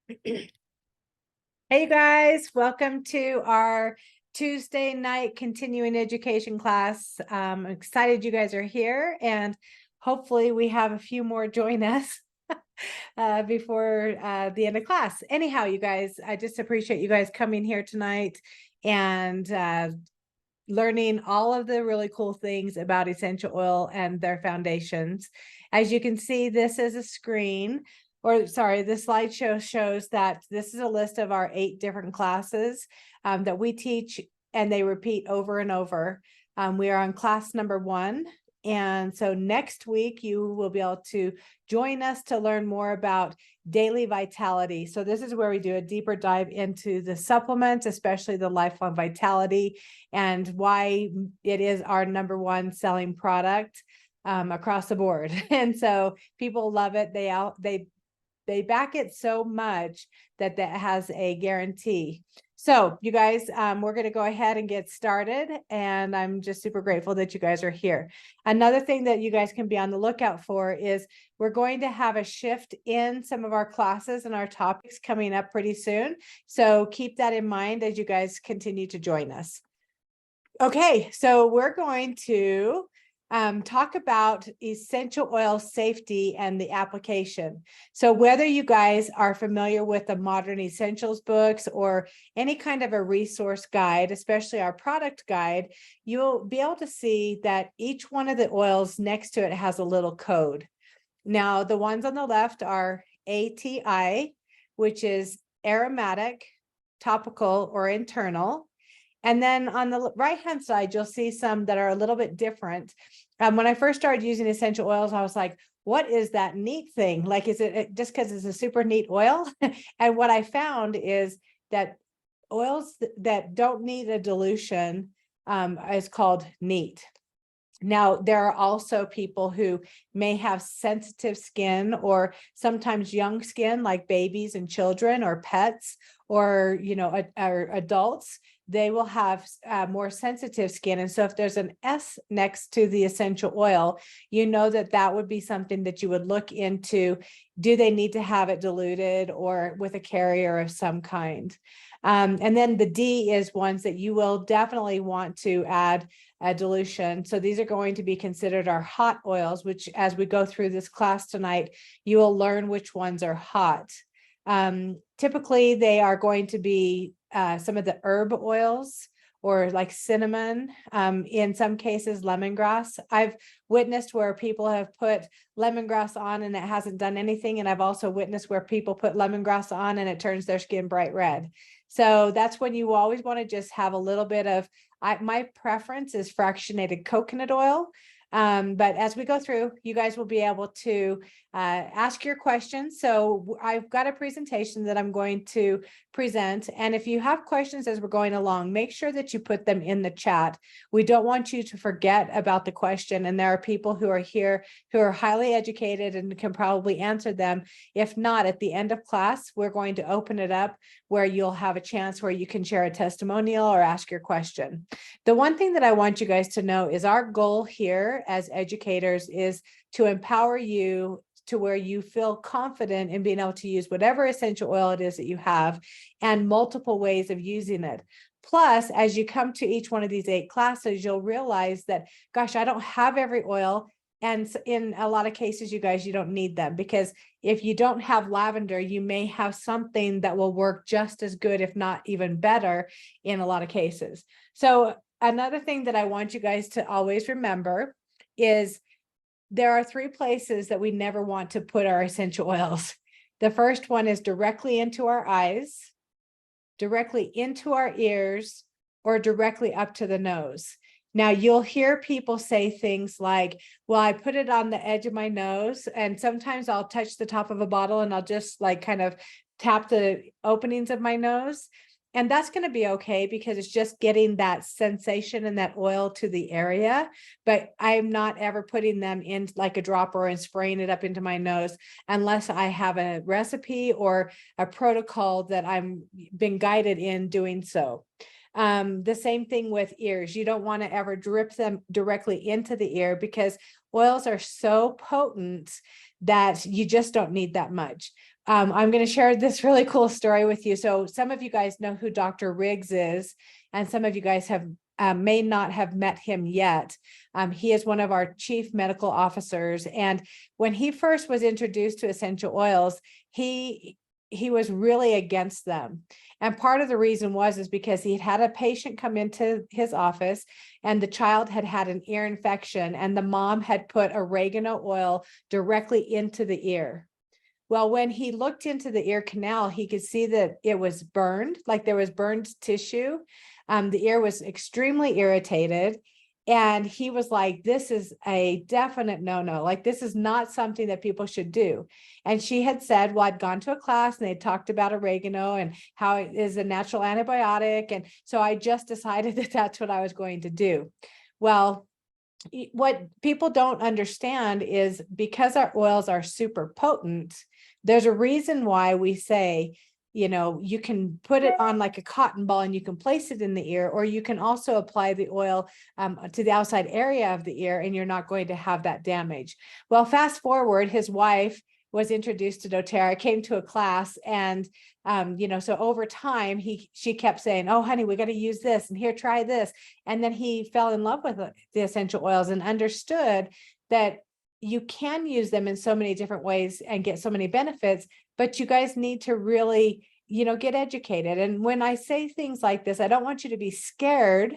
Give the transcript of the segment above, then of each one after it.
Hey, you guys, welcome to our Tuesday night continuing education class. I'm excited you guys are here, and hopefully we have a few more join us before the end of class. Anyhow, you guys, I just appreciate you guys coming here tonight and learning all of the really cool things about essential oil and their foundations. As you can see, this is a screen, or sorry, the slideshow shows that this is a list of our 8 different classes that we teach, and they repeat over and over. We are on class number 1. And so next week, you will be able to join us to learn more about daily vitality. So this is where we do a deeper dive into the supplements, especially the Lifelong Vitality, and why it is our number 1 selling product across the board. And so people love it. They back it so much that has a guarantee. So you guys, we're going to go ahead and get started. And I'm just super grateful that you guys are here. Another thing that you guys can be on the lookout for is we're going to have a shift in some of our classes and our topics coming up pretty soon. So keep that in mind as you guys continue to join us. Okay, so we're going to talk about essential oil safety and the application. So whether you guys are familiar with the Modern Essentials books or any kind of a resource guide, especially our product guide, you'll be able to see that each one of the oils next to it has a little code. Now, the ones on the left are ATI, which is aromatic, topical, or internal. And then on the right-hand side, you'll see some that are a little bit different. When I first started using essential oils, I was like, what is that neat thing? Like, is it just because it's a super neat oil? And what I found is that oils that don't need a dilution is called neat. Now, there are also people who may have sensitive skin or sometimes young skin, like babies and children or pets, or, or adults. They will have more sensitive skin. And so if there's an S next to the essential oil, you know that would be something that you would look into. Do they need to have it diluted or with a carrier of some kind? And then the D is ones that you will definitely want to add a dilution. So these are going to be considered our hot oils, which as we go through this class tonight, you will learn which ones are hot. Typically, they are going to be some of the herb oils or like cinnamon, in some cases, lemongrass. I've witnessed where people have put lemongrass on and it hasn't done anything. And I've also witnessed where people put lemongrass on and it turns their skin bright red. So that's when you always want to just have a little bit of, my preference is fractionated coconut oil. But as we go through, you guys will be able to ask your questions. So I've got a presentation that I'm going to present. And if you have questions as we're going along, make sure that you put them in the chat. We don't want you to forget about the question. And there are people who are here who are highly educated and can probably answer them. If not, at the end of class, we're going to open it up where you'll have a chance where you can share a testimonial or ask your question. The one thing that I want you guys to know is our goal here as educators is to empower you to where you feel confident in being able to use whatever essential oil it is that you have and multiple ways of using it. Plus, as you come to each one of these 8 classes, you'll realize that, gosh, I don't have every oil. And in a lot of cases, you guys, you don't need them, because if you don't have lavender, you may have something that will work just as good, if not even better, in a lot of cases. So another thing that I want you guys to always remember is there are 3 places that we never want to put our essential oils. The first one is directly into our eyes, directly into our ears, or directly up to the nose. Now, you'll hear people say things like, well, I put it on the edge of my nose, and sometimes I'll touch the top of a bottle and I'll just like kind of tap the openings of my nose. And that's going to be okay because it's just getting that sensation and that oil to the area. But I'm not ever putting them in like a dropper and spraying it up into my nose unless I have a recipe or a protocol that I'm been guided in doing so. The same thing with ears. You don't want to ever drip them directly into the ear because oils are so potent that you just don't need that much. I'm going to share this really cool story with you. So some of you guys know who Dr. Riggs is, and some of you guys have may not have met him yet. He is one of our chief medical officers. And when he first was introduced to essential oils, he was really against them. And part of the reason is because he had a patient come into his office and the child had had an ear infection and the mom had put oregano oil directly into the ear. Well, when he looked into the ear canal, he could see that it was burned, like there was burned tissue. The ear was extremely irritated. And he was like, this is a definite no-no. Like, this is not something that people should do. And she had said, well, I'd gone to a class and they talked about oregano and how it is a natural antibiotic. And so I just decided that that's what I was going to do. Well, what people don't understand is because our oils are super potent, there's a reason why we say, you can put it on like a cotton ball and you can place it in the ear, or you can also apply the oil to the outside area of the ear and you're not going to have that damage. Well, fast forward, his wife was introduced to doTERRA, came to a class, and so over time she kept saying, oh honey, we got to use this, and here, try this. And then he fell in love with the essential oils and understood that you can use them in so many different ways and get so many benefits, but you guys need to really, get educated. And when I say things like this, I don't want you to be scared.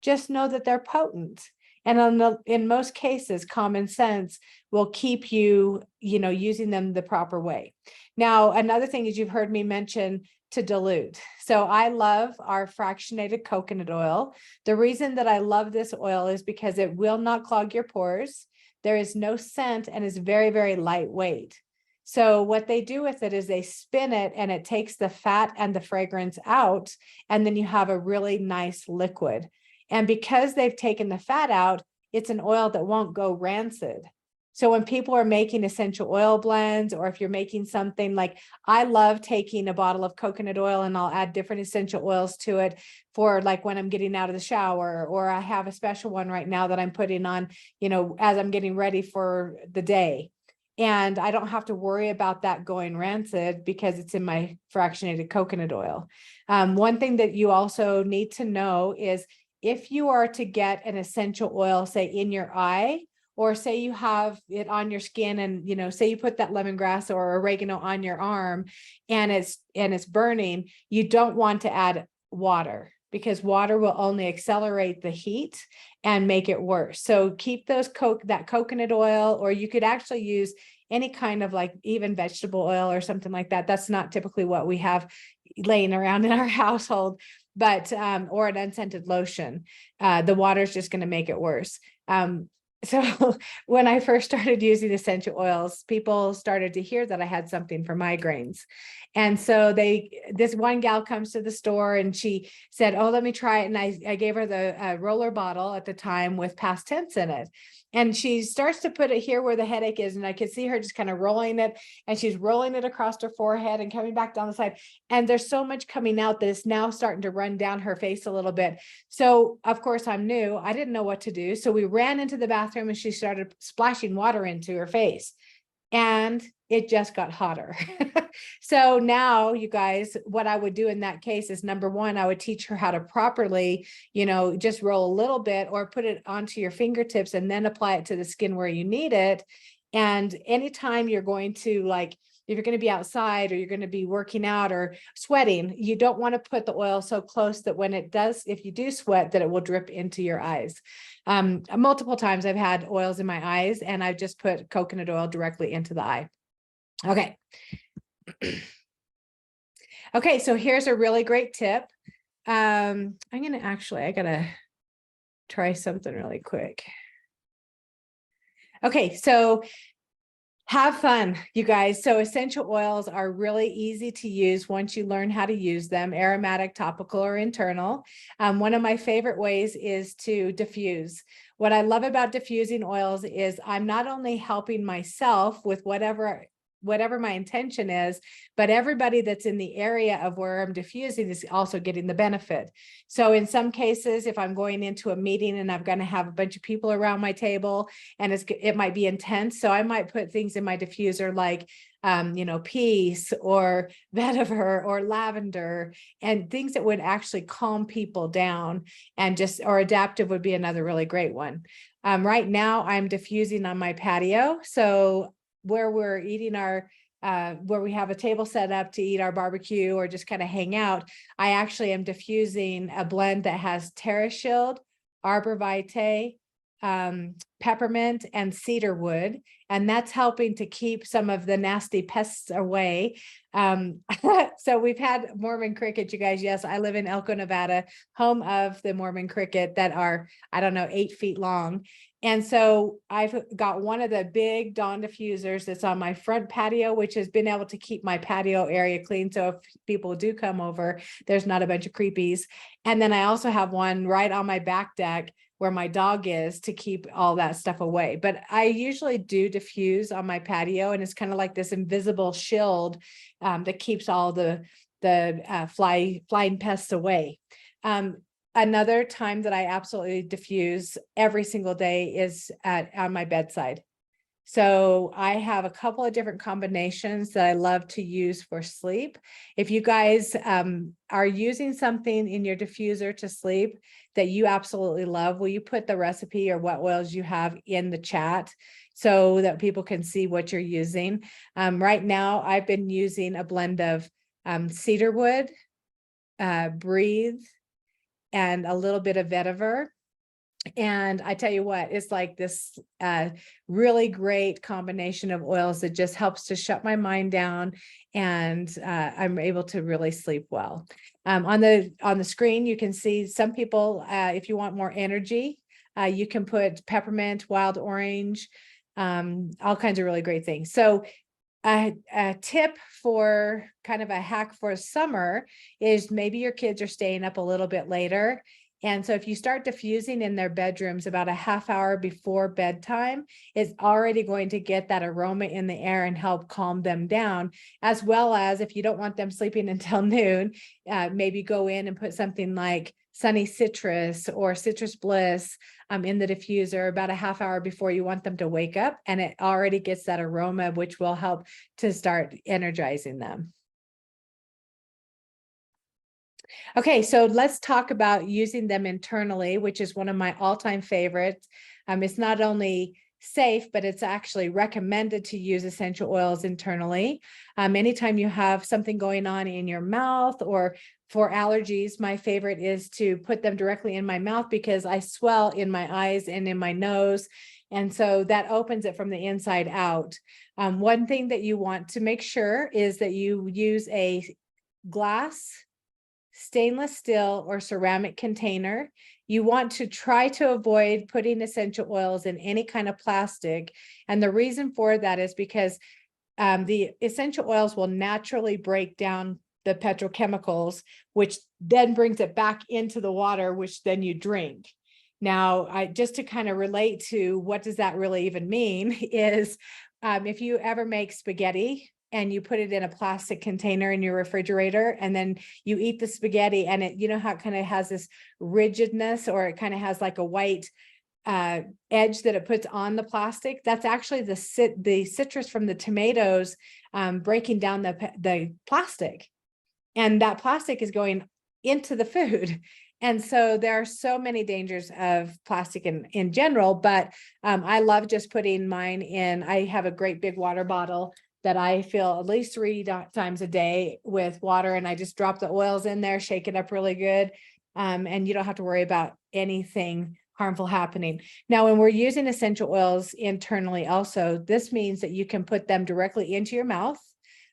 Just know that they're potent. And in most cases, common sense will keep you, using them the proper way. Now, another thing is you've heard me mention to dilute. So I love our fractionated coconut oil. The reason that I love this oil is because it will not clog your pores. There is no scent and is very, very lightweight. So what they do with it is they spin it and it takes the fat and the fragrance out, and then you have a really nice liquid. And because they've taken the fat out, it's an oil that won't go rancid. So when people are making essential oil blends, or if you're making something like, I love taking a bottle of coconut oil and I'll add different essential oils to it for like when I'm getting out of the shower, or I have a special one right now that I'm putting on, as I'm getting ready for the day. And I don't have to worry about that going rancid because it's in my fractionated coconut oil. One thing that you also need to know is if you are to get an essential oil, say in your eye, or say you have it on your skin and, say you put that lemongrass or oregano on your arm and it's burning, you don't want to add water because water will only accelerate the heat and make it worse. So keep that coconut oil, or you could actually use any kind of like even vegetable oil or something like that. That's not typically what we have laying around in our household, but or an unscented lotion. The water is just going to make it worse. So when I first started using essential oils, people started to hear that I had something for migraines. And so this one gal comes to the store and she said, oh, let me try it. And I gave her the roller bottle at the time with past tense in it. And she starts to put it here where the headache is. And I could see her just kind of rolling it, and she's rolling it across her forehead and coming back down the side. And there's so much coming out that it's now starting to run down her face a little bit. So of course I'm new. I didn't know what to do. So we ran into the bathroom and she started splashing water into her face. And it just got hotter. So now, you guys, what I would do in that case is, number one, I would teach her how to properly, just roll a little bit or put it onto your fingertips and then apply it to the skin where you need it. And anytime you're going to if you're going to be outside or you're going to be working out or sweating, you don't want to put the oil so close that when it does, if you do sweat, that it will drip into your eyes. Multiple times I've had oils in my eyes and I've just put coconut oil directly into the eye. Okay. Okay. So here's a really great tip. I gotta try something really quick. Okay. So have fun, you guys. So essential oils are really easy to use once you learn how to use them, aromatic, topical, or internal. One of my favorite ways is to diffuse. What I love about diffusing oils is I'm not only helping myself with whatever my intention is, but everybody that's in the area of where I'm diffusing is also getting the benefit. So in some cases, if I'm going into a meeting and I'm going to have a bunch of people around my table and it might be intense, so I might put things in my diffuser like peace or vetiver or lavender, and things that would actually calm people down. And or adaptive would be another really great one. Right now I'm diffusing on my patio. So where we're eating where we have a table set up to eat our barbecue or just kind of hang out, I actually am diffusing a blend that has TerraShield, Arbor Vitae, peppermint, and cedar wood, and that's helping to keep some of the nasty pests away. So we've had Mormon crickets, you guys. Yes, I live in Elko, Nevada, home of the Mormon cricket that are, I don't know, 8 feet long. And so I've got one of the big Dawn diffusers that's on my front patio, which has been able to keep my patio area clean. So if people do come over, there's not a bunch of creepies. And then I also have one right on my back deck where my dog is, to keep all that stuff away. But I usually do diffuse on my patio, and it's kind of like this invisible shield that keeps all the flying pests away. Another time that I absolutely diffuse every single day is on my bedside. So I have a couple of different combinations that I love to use for sleep. If you guys are using something in your diffuser to sleep that you absolutely love, will you put the recipe or what oils you have in the chat so that people can see what you're using? Right now, I've been using a blend of cedarwood, breathe, and a little bit of vetiver. And I tell you what, it's like this really great combination of oils that just helps to shut my mind down, and I'm able to really sleep well. On the screen, you can see some people, if you want more energy, you can put peppermint, wild orange, all kinds of really great things. So a tip for kind of a hack for summer is maybe your kids are staying up a little bit later. And so if you start diffusing in their bedrooms about a half hour before bedtime, it's already going to get that aroma in the air and help calm them down. As well as if you don't want them sleeping until noon, maybe go in and put something like Sunny Citrus or Citrus Bliss in the diffuser about a half hour before you want them to wake up. And it already gets that aroma, which will help to start energizing them. Okay, so let's talk about using them internally, which is one of my all-time favorites. It's not only safe, but it's actually recommended to use essential oils internally. Anytime you have something going on in your mouth or for allergies, my favorite is to put them directly in my mouth because I swell in my eyes and in my nose. And so that opens it from the inside out. One thing that you want to make sure is that you use a glass, stainless steel, or ceramic container. You want to try to avoid putting essential oils in any kind of plastic. And the reason for that is because the essential oils will naturally break down the petrochemicals, which then brings it back into the water, which then you drink. Now, just to kind of relate to what does that really even mean is if you ever make spaghetti and you put it in a plastic container in your refrigerator, and then you eat the spaghetti, and it, you know how it kind of has this rigidness, or it kind of has like a white edge that it puts on the plastic. That's actually the citrus from the tomatoes breaking down the plastic, and that plastic is going into the food. And so there are so many dangers of plastic in general, but I love just putting mine in. I have a great big water bottle that I fill at least 3 times a day with water, and I just drop the oils in there, shake it up really good, and you don't have to worry about anything harmful happening. Now, when we're using essential oils internally also, this means that you can put them directly into your mouth.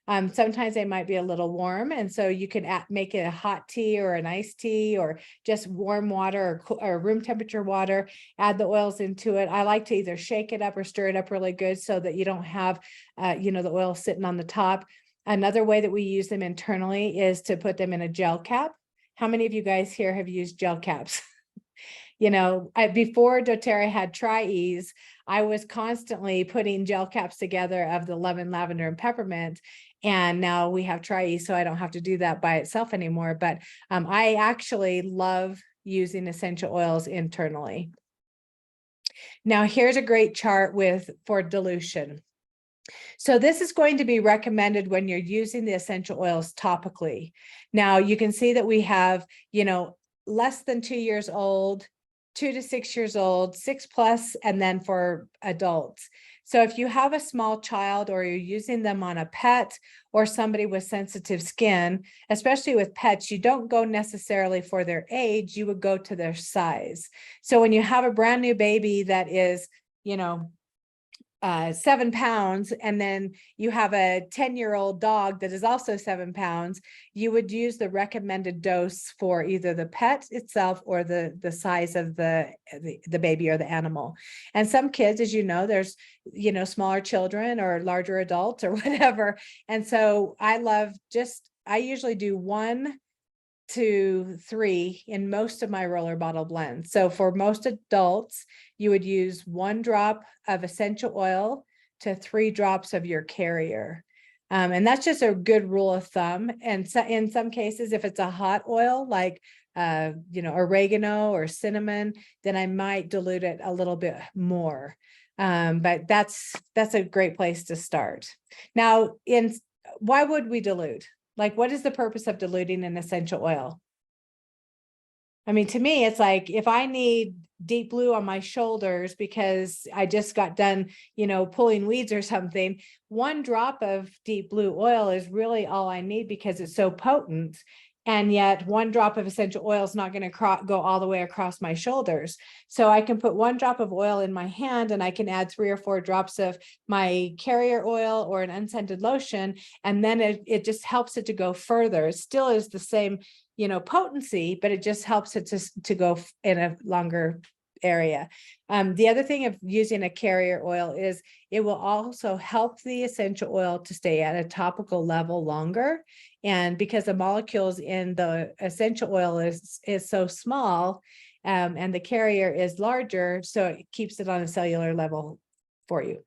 Sometimes they might be a little warm, and so you can make it a hot tea or an iced tea or just warm water or room temperature water, add the oils into it. I like to either shake it up or stir it up really good so that you don't have, the oil sitting on the top. Another way that we use them internally is to put them in a gel cap. How many of you guys here have used gel caps? Before doTERRA had Tri-Ease, I was constantly putting gel caps together of the lemon, lavender, and peppermint. And now we have Tri-Ease, so I don't have to do that by itself anymore. But I actually love using essential oils internally. Now, here's a great chart for dilution. So this is going to be recommended when you're using the essential oils topically. Now you can see that we have, less than 2 years old, 2 to 6 years old, 6+, and then for adults. So if you have a small child or you're using them on a pet or somebody with sensitive skin, especially with pets, you don't go necessarily for their age, you would go to their size. So when you have a brand new baby that is, 7 pounds, and then you have a 10-year-old dog that is also 7 pounds, you would use the recommended dose for either the pet itself or the size of the baby or the animal. And some kids, as you know, there's, smaller children or larger adults or whatever. And so I usually do 1 to 3 in most of my roller bottle blends. So for most adults, you would use 1 drop of essential oil to 3 drops of your carrier. And that's just a good rule of thumb. And so in some cases, if it's a hot oil, like, oregano or cinnamon, then I might dilute it a little bit more. But that's a great place to start. Now, why would we dilute? Like, what is the purpose of diluting an essential oil? I mean, to me, it's like if I need deep blue on my shoulders because I just got done, pulling weeds or something, 1 drop of deep blue oil is really all I need because it's so potent. And yet 1 drop of essential oil is not going to go all the way across my shoulders. So I can put 1 drop of oil in my hand and I can add 3 or 4 drops of my carrier oil or an unscented lotion. And then it just helps it to go further. It still is the same, potency, but it just helps it to go in a longer area. The other thing of using a carrier oil is it will also help the essential oil to stay at a topical level longer. And because the molecules in the essential oil is so small, and the carrier is larger, so it keeps it on a cellular level for you.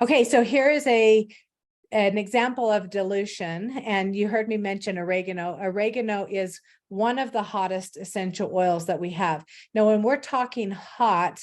Okay, so here is an example of dilution, and you heard me mention oregano. Oregano is one of the hottest essential oils that we have. Now, when we're talking hot,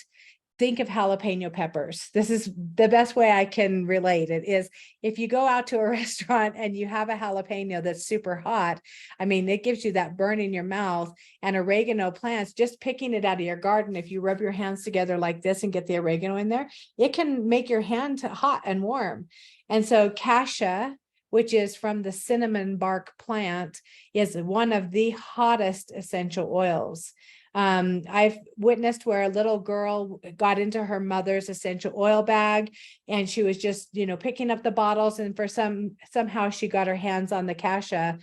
think of jalapeno peppers. This is the best way I can relate it is if you go out to a restaurant and you have a jalapeno that's super hot, I mean, it gives you that burn in your mouth. And oregano plants, just picking it out of your garden, if you rub your hands together like this and get the oregano in there, it can make your hand hot and warm. And so cassia, which is from the cinnamon bark plant, is one of the hottest essential oils. I've witnessed where a little girl got into her mother's essential oil bag and she was just, picking up the bottles, and somehow she got her hands on the cassia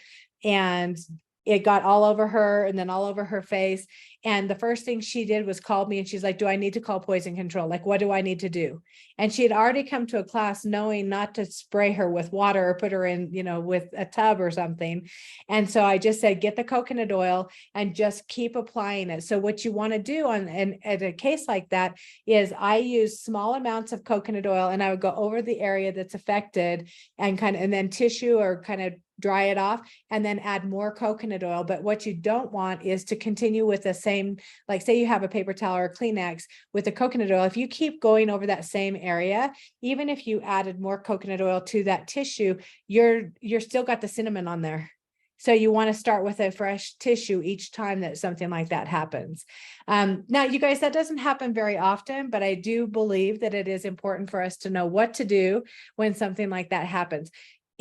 and it got all over her and then all over her face. And the first thing she did was called me and she's like, do I need to call poison control? Like, what do I need to do? And she had already come to a class knowing not to spray her with water or put her in, with a tub or something. And so I just said, get the coconut oil and just keep applying it. So what you want to do at a case like that is I use small amounts of coconut oil and I would go over the area that's affected and then tissue or kind of dry it off and then add more coconut oil. But what you don't want is to continue with the same, like say you have a paper towel or a Kleenex with the coconut oil. If you keep going over that same area, even if you added more coconut oil to that tissue, you're still got the cinnamon on there. So you want to start with a fresh tissue each time that something like that happens. Now, you guys, that doesn't happen very often, but I do believe that it is important for us to know what to do when something like that happens.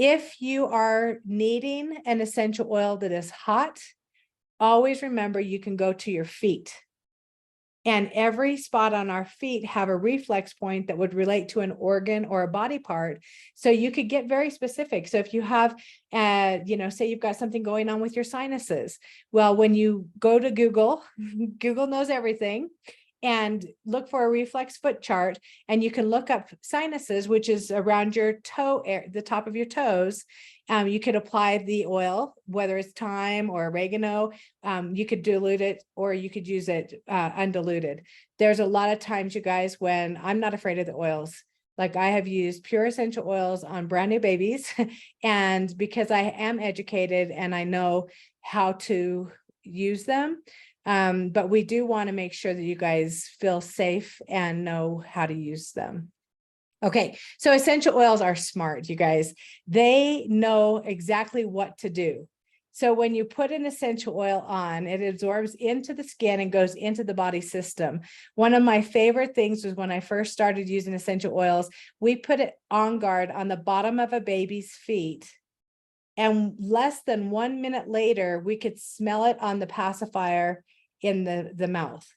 If you are needing an essential oil that is hot, always remember you can go to your feet. And every spot on our feet have a reflex point that would relate to an organ or a body part. So you could get very specific. So if you have, say you've got something going on with your sinuses. Well, when you go to Google, Google knows everything, and look for a reflex foot chart, and you can look up sinuses, which is around your toe, the top of your toes. You could apply the oil, whether it's thyme or oregano. You could dilute it or you could use it undiluted. There's a lot of times, you guys, when I'm not afraid of the oils. Like I have used pure essential oils on brand new babies, and because I am educated and I know how to use them. But we do want to make sure that you guys feel safe and know how to use them. Okay, so essential oils are smart, you guys. They know exactly what to do. So when you put an essential oil on, it absorbs into the skin and goes into the body system. One of my favorite things was when I first started using essential oils, we put it on guard on the bottom of a baby's feet. And less than 1 minute later, we could smell it on the pacifier in the mouth.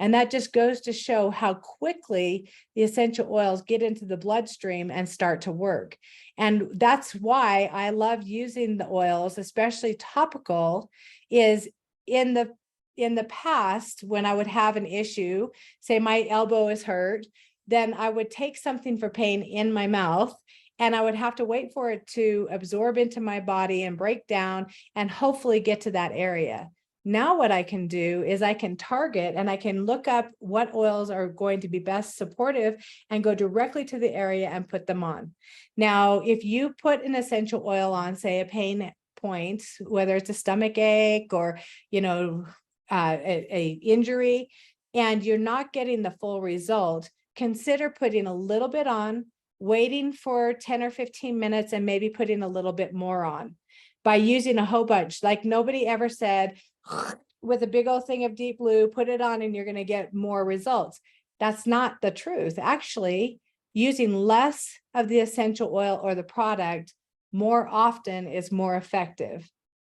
And that just goes to show how quickly the essential oils get into the bloodstream and start to work. And that's why I love using the oils, especially topical, is in the past, when I would have an issue, say my elbow is hurt, then I would take something for pain in my mouth, and I would have to wait for it to absorb into my body and break down and hopefully get to that area. Now what I can do is I can target and I can look up what oils are going to be best supportive and go directly to the area and put them on. Now, if you put an essential oil on, say a pain point, whether it's a stomach ache or, a injury, and you're not getting the full result, consider putting a little bit on, waiting for 10 or 15 minutes, and maybe putting a little bit more on by using a whole bunch. Like nobody ever said, with a big old thing of deep blue, put it on and you're going to get more results. That's not the truth. Actually, using less of the essential oil or the product more often is more effective.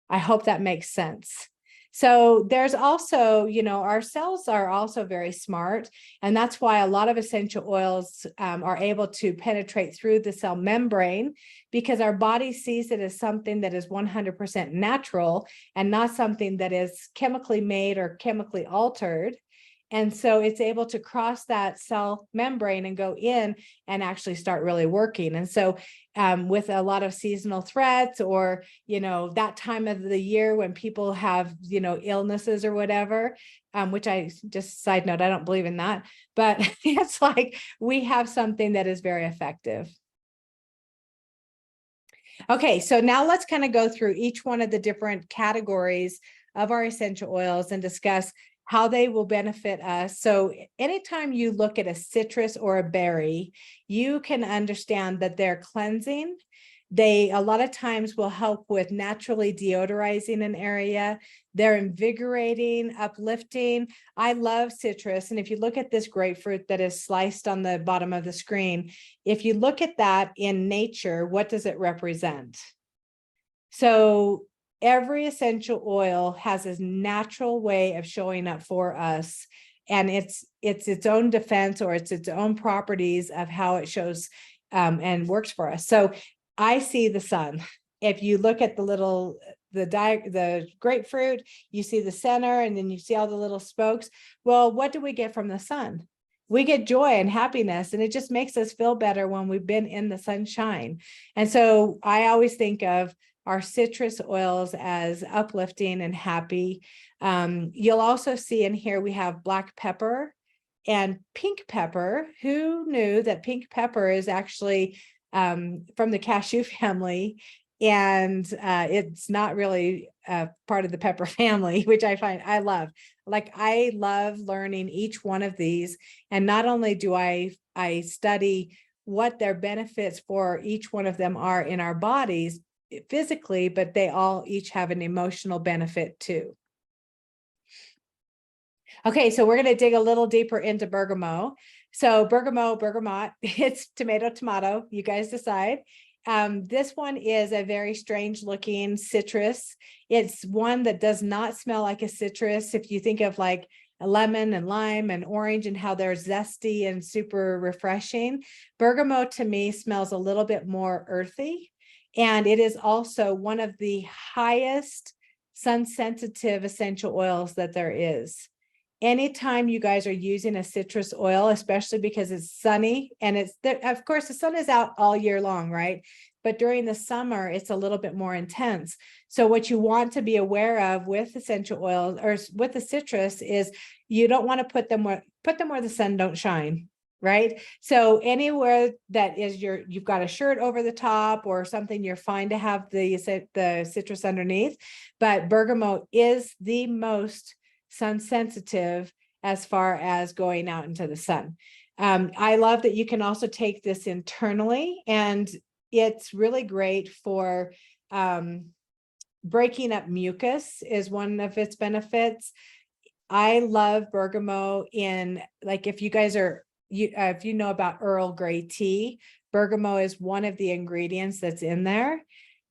I hope that makes sense. So there's also, our cells are also very smart, and that's why a lot of essential oils are able to penetrate through the cell membrane, because our body sees it as something that is 100% natural and not something that is chemically made or chemically altered. And so it's able to cross that cell membrane and go in and actually start really working. And so with a lot of seasonal threats, or, that time of the year when people have, illnesses or whatever, which I just side note, I don't believe in that, but it's like we have something that is very effective. Okay, so now let's kind of go through each one of the different categories of our essential oils and discuss how they will benefit us. So anytime you look at a citrus or a berry, you can understand that they're cleansing. They a lot of times will help with naturally deodorizing an area. They're invigorating, uplifting. I love citrus. And if you look at this grapefruit that is sliced on the bottom of the screen, if you look at that in nature, what does it represent? So every essential oil has this natural way of showing up for us, and it's its own defense, or it's its own properties of how it shows and works for us. So I see the sun. If you look at the grapefruit, you see the center, and then you see all the little spokes. Well, what do we get from the sun? We get joy and happiness, and it just makes us feel better when we've been in the sunshine. And so I always think of our citrus oils as uplifting and happy. You'll also see in here we have black pepper and pink pepper. Who knew that pink pepper is actually from the cashew family, and it's not really part of the pepper family, which I love. Like, I love learning each one of these, and not only do I study what their benefits for each one of them are in our bodies physically, but they all each have an emotional benefit too. Okay, so we're going to dig a little deeper into bergamot. So bergamot, it's tomato, you guys decide. This one is a very strange looking citrus. It's one that does not smell like a citrus. If you think of like a lemon and lime and orange and how they're zesty and super refreshing, bergamot to me smells a little bit more earthy. And it is also one of the highest sun sensitive essential oils that there is. Anytime you guys are using a citrus oil, especially because it's sunny, and of course, the sun is out all year long, right? But during the summer, it's a little bit more intense. So what you want to be aware of with essential oils or with the citrus is you don't want to put them where the sun don't shine. Right? So anywhere that is you've got a shirt over the top or something, you're fine to have the citrus underneath, but bergamot is the most sun sensitive as far as going out into the sun. I love that you can also take this internally, and it's really great for breaking up mucus is one of its benefits. I love bergamot in, like, if you guys are, if you know about Earl Grey tea, bergamot is one of the ingredients that's in there.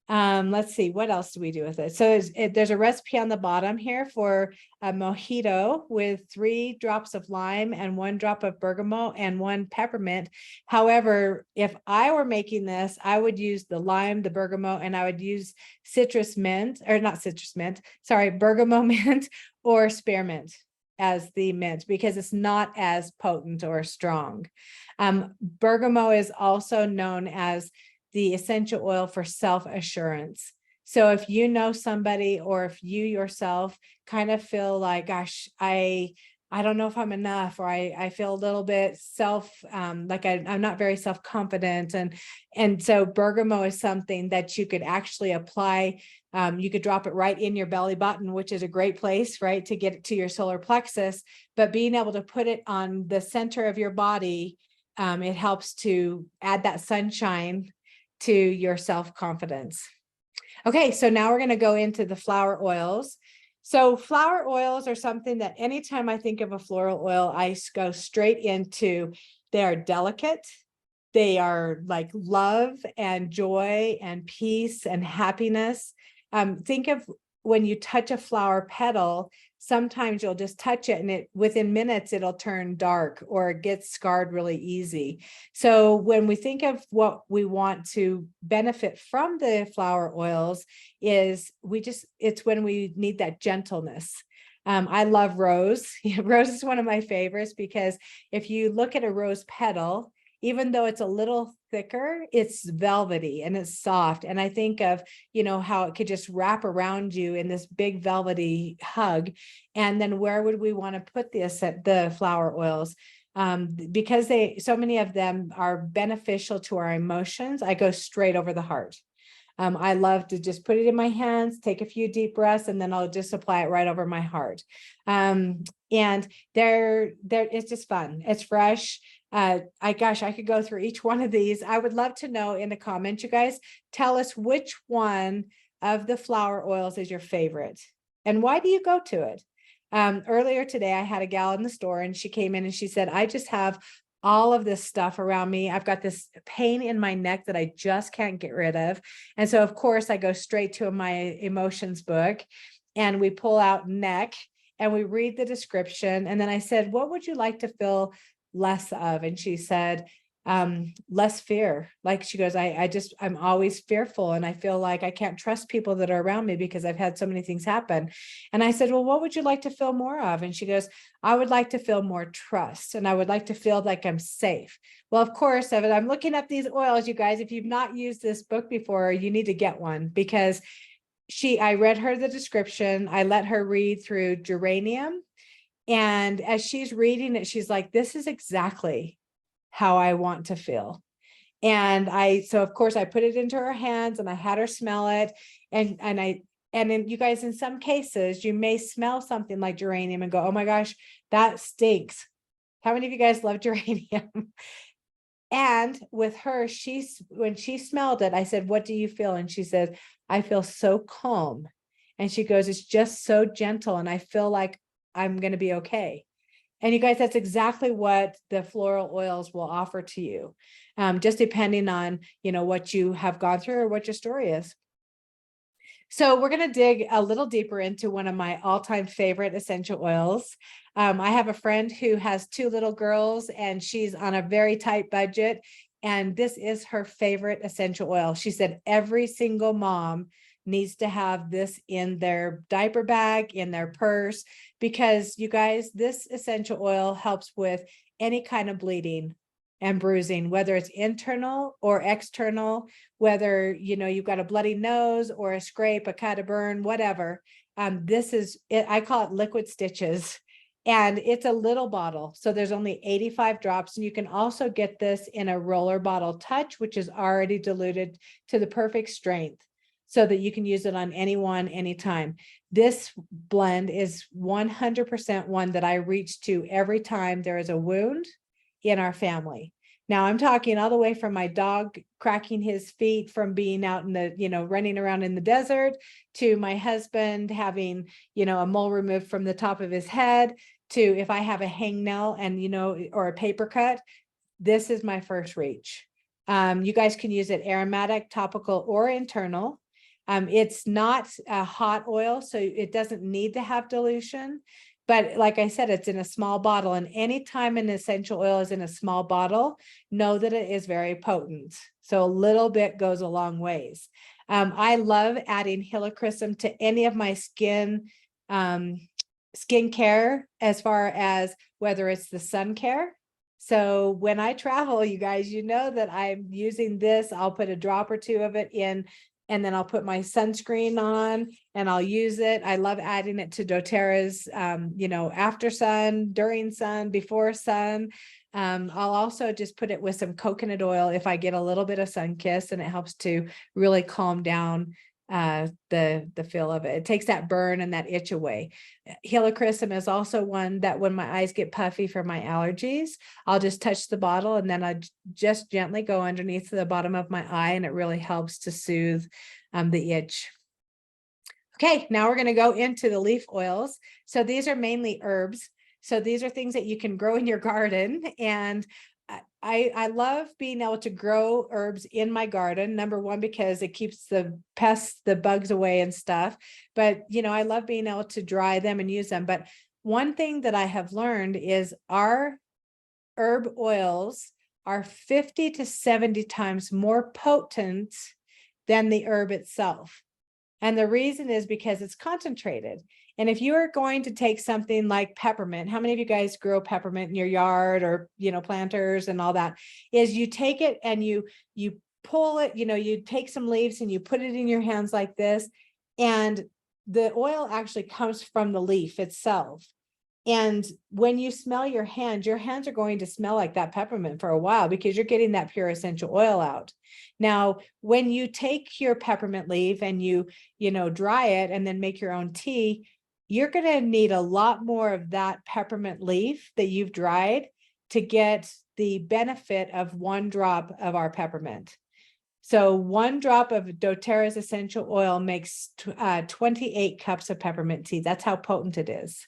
Let's see, what else do we do with it? So there's a recipe on the bottom here for a mojito with 3 drops of lime and 1 drop of bergamot and 1 peppermint. However, if I were making this, I would use the lime, the bergamot, and I would use citrus mint, or not citrus mint, sorry, bergamot mint or spearmint as the mint, because it's not as potent or strong. Bergamot is also known as the essential oil for self-assurance. So if you know somebody, or if you yourself kind of feel like, gosh, I don't know if I'm enough, or I feel a little bit like I'm not very self-confident. And so bergamot is something that you could actually apply. You could drop it right in your belly button, which is a great place, right, to get it to your solar plexus. But being able to put it on the center of your body, it helps to add that sunshine to your self-confidence. Okay, so now we're going to go into the flower oils. So flower oils are something that anytime I think of a floral oil, I go straight into, they are delicate. They are like love and joy and peace and happiness. Think of when you touch a flower petal, sometimes you'll just touch it and within minutes it'll turn dark or it gets scarred really easy. So when we think of what we want to benefit from the flower oils, it's when we need that gentleness. I love rose. Rose is one of my favorites, because if you look at a rose petal, even though it's a little thicker, it's velvety and it's soft. And I think of, how it could just wrap around you in this big velvety hug. And then where would we want to put the flower oils? Because so many of them are beneficial to our emotions, I go straight over the heart. I love to just put it in my hands, take a few deep breaths, and then I'll just apply it right over my heart. And it's just fun. It's fresh. I could go through each one of these. I would love to know in the comments, you guys, tell us which one of the flower oils is your favorite and why do you go to it? Earlier today, I had a gal in the store and she came in and she said, I just have all of this stuff around me. I've got this pain in my neck that I just can't get rid of. And so of course I go straight to my emotions book and we pull out neck and we read the description. And then I said, what would you like to feel less of? And she said, less fear. Like she goes, I'm always fearful. And I feel like I can't trust people that are around me because I've had so many things happen. And I said, well, what would you like to feel more of? And she goes, I would like to feel more trust. And I would like to feel like I'm safe. Well, of course, I'm looking up these oils, you guys, if you've not used this book before, you need to get one, because I read her the description. I let her read through geranium. And as she's reading it, she's like, this is exactly how I want to feel. And so of course I put it into her hands and I had her smell it. And then you guys, in some cases, you may smell something like geranium and go, oh my gosh, that stinks. How many of you guys love geranium? And with her, when she smelled it, I said, what do you feel? And she said, I feel so calm. And she goes, it's just so gentle. And I feel like I'm going to be okay. And you guys, that's exactly what the floral oils will offer to you, just depending on, what you have gone through or what your story is. So we're going to dig a little deeper into one of my all-time favorite essential oils. I have a friend who has 2 little girls and she's on a very tight budget. And this is her favorite essential oil. She said every single mom needs to have this in their diaper bag, in their purse, because you guys, this essential oil helps with any kind of bleeding and bruising, whether it's internal or external, whether, you've got a bloody nose or a scrape, a cut, a burn, whatever. This is it. I call it liquid stitches. And it's a little bottle. So there's only 85 drops. And you can also get this in a roller bottle touch, which is already diluted to the perfect strength, so that you can use it on anyone, anytime. This blend is 100% one that I reach to every time there is a wound, in our family. Now I'm talking all the way from my dog cracking his feet from being out in the, running around in the desert, to my husband having, a mole removed from the top of his head, to if I have a hangnail and, or a paper cut, this is my first reach. You guys can use it aromatic, topical, or internal. It's not a hot oil, so it doesn't need to have dilution. But like I said, it's in a small bottle, and anytime an essential oil is in a small bottle, know that it is very potent. So a little bit goes a long ways. I love adding helichrysum to any of my skincare, as far as whether it's the sun care. So when I travel, you guys, that I'm using this. I'll put a drop or two of it in, and then I'll put my sunscreen on and I'll use it. I love adding it to doTERRA's, after sun, during sun, before sun. I'll also just put it with some coconut oil if I get a little bit of sun kiss, and it helps to really calm down the feel of it. It takes that burn and that itch away. Helichrysum is also one that when my eyes get puffy from my allergies, I'll just touch the bottle and then I just gently go underneath the bottom of my eye, and it really helps to soothe the itch. Okay, now we're going to go into the leaf oils. So these are mainly herbs. So these are things that you can grow in your garden, and I love being able to grow herbs in my garden. Number one, because it keeps the pests, the bugs away and stuff. But, I love being able to dry them and use them. But one thing that I have learned is our herb oils are 50 to 70 times more potent than the herb itself. And the reason is because it's concentrated. And if you are going to take something like peppermint, how many of you guys grow peppermint in your yard, or, planters and all that, is you take it and you pull it, you take some leaves and you put it in your hands like this, and the oil actually comes from the leaf itself. And when you smell your hands are going to smell like that peppermint for a while, because you're getting that pure essential oil out. Now, when you take your peppermint leaf and you dry it and then make your own tea, you're going to need a lot more of that peppermint leaf that you've dried to get the benefit of 1 drop of our peppermint. So 1 drop of doTERRA's essential oil makes 28 cups of peppermint tea. That's how potent it is.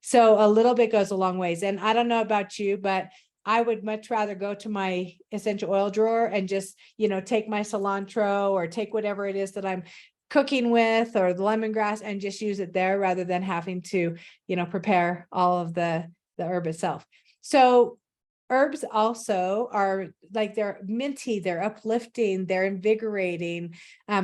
So a little bit goes a long ways. And I don't know about you, but I would much rather go to my essential oil drawer and just, take my cilantro or take whatever it is that I'm cooking with, or the lemongrass, and just use it there, rather than having to, prepare all of the herb itself. So herbs also are like, they're minty, they're uplifting, they're invigorating.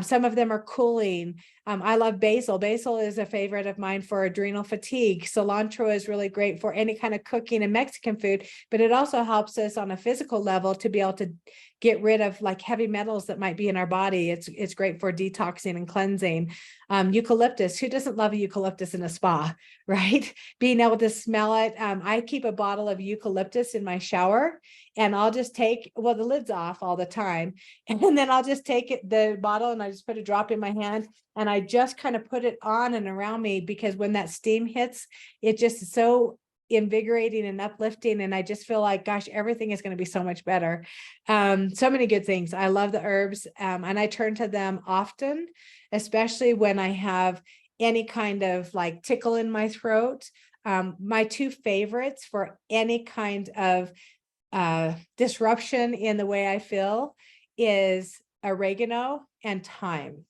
Some of them are cooling. I love basil. Basil is a favorite of mine for adrenal fatigue. Cilantro is really great for any kind of cooking and Mexican food, but it also helps us on a physical level to be able to get rid of like heavy metals that might be in our body. It's great for detoxing and cleansing. Eucalyptus, who doesn't love a eucalyptus in a spa, right? Being able to smell it. I keep a bottle of eucalyptus in my shower, and I'll just take, the lid's off all the time. And then I'll just take the bottle, and I just put a drop in my hand, and I just kind of put it on and around me, because when that steam hits, it just is so invigorating and uplifting. And I just feel like, gosh, everything is going to be so much better. So many good things. I love the herbs, and I turn to them often, especially when I have any kind of like tickle in my throat. My 2 favorites for any kind of disruption in the way I feel is oregano and thyme.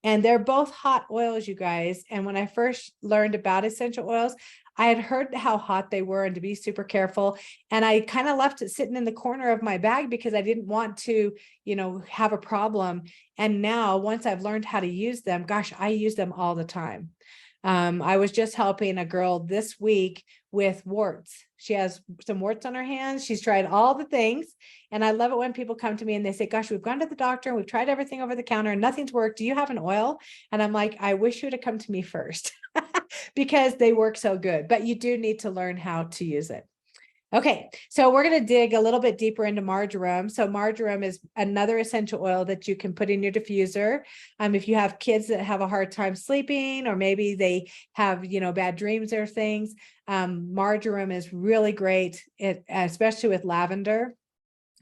And they're both hot oils, you guys. And when I first learned about essential oils, I had heard how hot they were and to be super careful. And I kind of left it sitting in the corner of my bag because I didn't want to, have a problem. And now, once I've learned how to use them, gosh, I use them all the time. I was just helping a girl this week with warts. She has some warts on her hands. She's tried all the things. And I love it when people come to me and they say, gosh, we've gone to the doctor and we've tried everything over the counter and nothing's worked. Do you have an oil? And I'm like, I wish you would have come to me first because they work so good, but you do need to learn how to use it. Okay, so we're going to dig a little bit deeper into marjoram. So marjoram is another essential oil that you can put in your diffuser. If you have kids that have a hard time sleeping, or maybe they have, bad dreams or things, marjoram is really great, especially with lavender.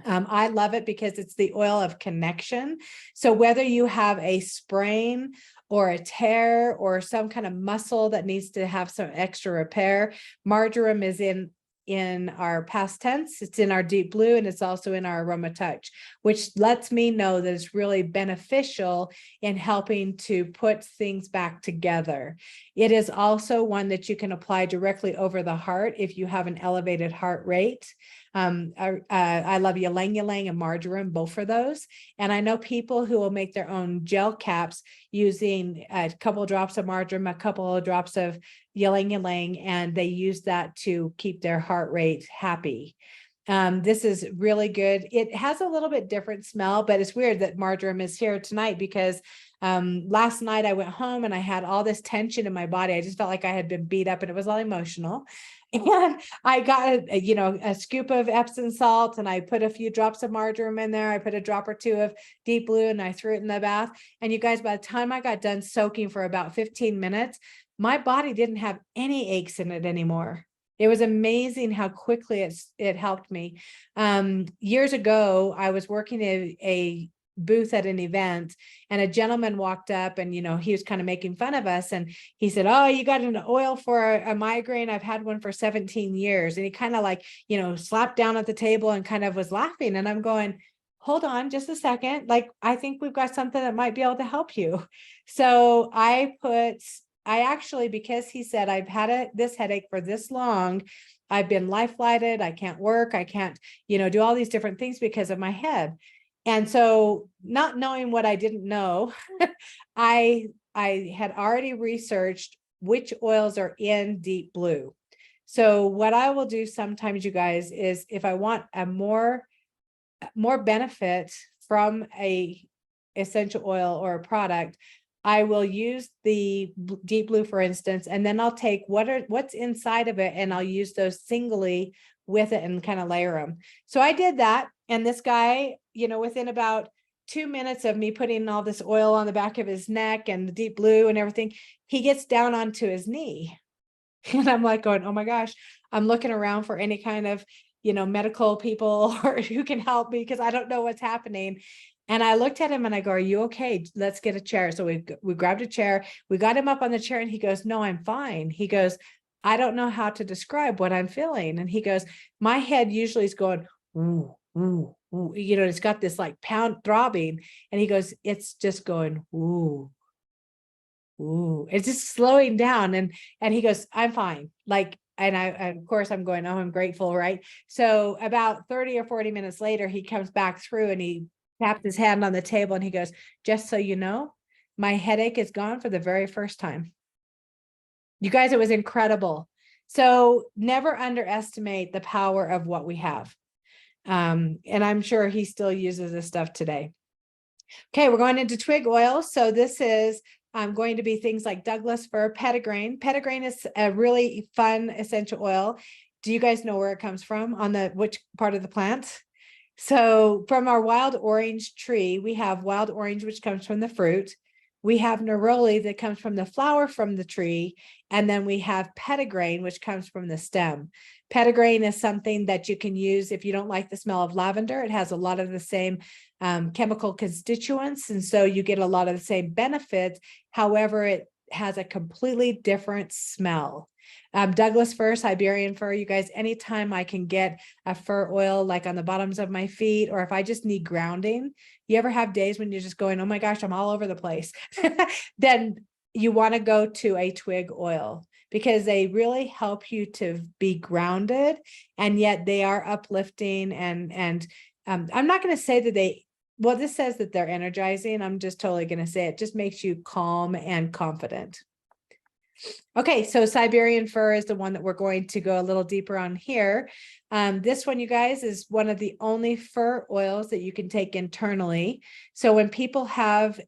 I love it because it's the oil of connection. So whether you have a sprain or a tear or some kind of muscle that needs to have some extra repair, marjoram is in our past tense, it's in our deep blue, and it's also in our aroma touch, which lets me know that it's really beneficial in helping to put things back together. It is also one that you can apply directly over the heart if you have an elevated heart rate. I love ylang ylang and marjoram, both for those. And I know people who will make their own gel caps using a couple of drops of marjoram, a couple of drops of ylang ylang, and they use that to keep their heart rate happy. This is really good. It has a little bit different smell, but it's weird that marjoram is here tonight because last night I went home and I had all this tension in my body. I just felt like I had been beat up, and it was all emotional. And I got a scoop of Epsom salt, and I put a few drops of marjoram in there. I put a drop or two of deep blue, and I threw it in the bath. And you guys, by the time I got done soaking for about 15 minutes, my body didn't have any aches in it anymore. It was amazing how quickly it helped me. Years ago, I was working a booth at an event, and a gentleman walked up, and he was kind of making fun of us, and he said, "Oh, you got an oil for a migraine? I've had one for 17 years." And he kind of slapped down at the table and kind of was laughing, and I'm going, hold on just a second, I think we've got something that might be able to help you. So I actually, because he said, I've had this headache for this long, I've been life flighted, I can't work, I can't do all these different things because of my head. And so, not knowing what I didn't know, I had already researched which oils are in deep blue. So what I will do sometimes, you guys, is if I want a more benefit from a essential oil or a product, I will use the deep blue, for instance, and then I'll take what's inside of it, and I'll use those singly with it and kind of layer them. So I did that. And this guy, within about 2 minutes of me putting all this oil on the back of his neck and the deep blue and everything, he gets down onto his knee. And I'm like going, oh my gosh, I'm looking around for any kind of, medical people or who can help me, because I don't know what's happening. And I looked at him and I go, are you okay? Let's get a chair. So we grabbed a chair, we got him up on the chair, and he goes, no, I'm fine. He goes, I don't know how to describe what I'm feeling. And he goes, my head usually is going, ooh, ooh, ooh. It's got this pound throbbing. And he goes, it's just going, ooh, ooh. It's just slowing down. And he goes, I'm fine. And of course I'm going, oh, I'm grateful. Right. So about 30 or 40 minutes later, he comes back through and he tapped his hand on the table and he goes, just so you know, my headache is gone for the very first time. You guys, it was incredible. So never underestimate the power of what we have. And I'm sure he still uses this stuff today. Okay, we're going into twig oil. So this is going to be things like Douglas fir, petitgrain. Petitgrain is a really fun essential oil. Do you guys know where it comes from, on which part of the plant? So from our wild orange tree, we have wild orange, which comes from the fruit. We have neroli that comes from the flower from the tree. And then we have petitgrain, which comes from the stem. Petitgrain is something that you can use if you don't like the smell of lavender. It has a lot of the same chemical constituents, and so you get a lot of the same benefits. However, it has a completely different smell. Douglas fir, Siberian fir, you guys, anytime I can get a fir oil on the bottoms of my feet, or if I just need grounding, you ever have days when you're just going, oh my gosh, I'm all over the place, then you want to go to a twig oil, because they really help you to be grounded, and yet they are uplifting. And I'm not going to say that this says that they're energizing. I'm just totally going to say it just makes you calm and confident. Okay, so Siberian fir is the one that we're going to go a little deeper on here. This one, you guys, is one of the only fir oils that you can take internally. So when people have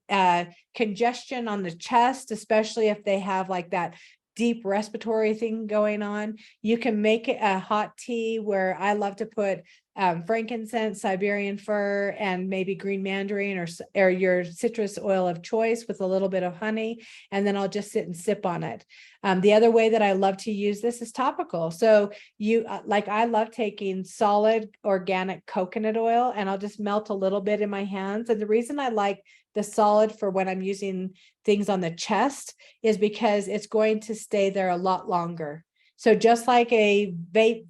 congestion on the chest, especially if they have that deep respiratory thing going on. You can make it a hot tea where I love to put frankincense, Siberian fir, and maybe green mandarin or your citrus oil of choice with a little bit of honey, and then I'll just sit and sip on it. The other way that I love to use this is topical. So I love taking solid organic coconut oil, and I'll just melt a little bit in my hands. And the reason I like the solid for when I'm using things on the chest is because it's going to stay there a lot longer. So just like a Vicks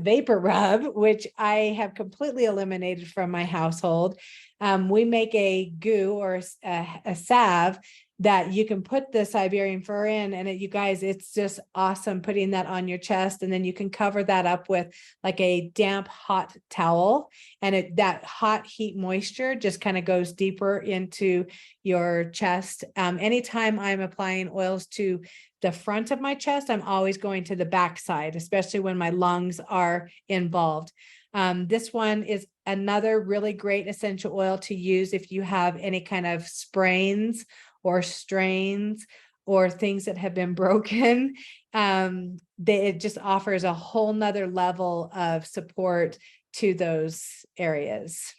Vapor Rub, which I have completely eliminated from my household. We make a goo or a salve that you can put the Siberian fir in, and you guys, it's just awesome putting that on your chest, and then you can cover that up with like a damp hot towel, and that hot heat moisture just kind of goes deeper into your chest. Anytime I'm applying oils to the front of my chest, I'm always going to the back side, especially when my lungs are involved. This one is another really great essential oil to use if you have any kind of sprains or strains or things that have been broken. It just offers a whole nother level of support to those areas.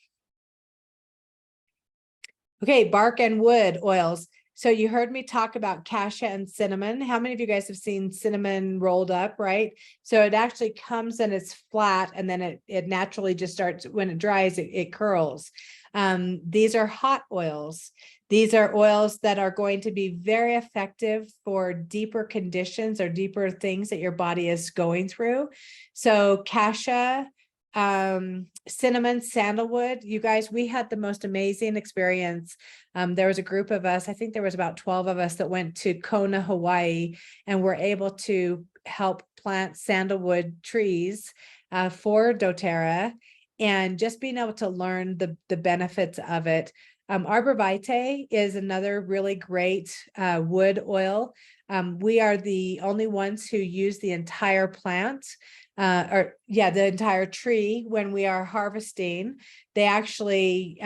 Okay, bark and wood oils. So you heard me talk about cassia and cinnamon. How many of you guys have seen cinnamon rolled up, right? So it actually comes and it's flat, and then it naturally just starts, when it dries, it curls. These are hot oils. These are oils that are going to be very effective for deeper conditions or deeper things that your body is going through. So cassia, cinnamon, sandalwood. You guys, we had the most amazing experience. There was a group of us, I think there was about 12 of us, that went to Kona, Hawaii, and were able to help plant sandalwood trees for doTERRA, and just being able to learn the benefits of it. Arbor Vitae is another really great wood oil. We are the only ones who use the entire plant, the entire tree when we are harvesting. They actually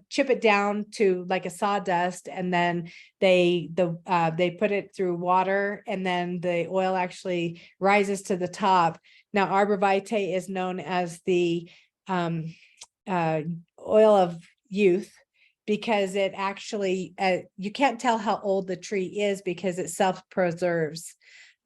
chip it down to like a sawdust, and then they put it through water, and then the oil actually rises to the top. Now, Arbor Vitae is known as the oil of youth, because it actually, you can't tell how old the tree is because it self-preserves.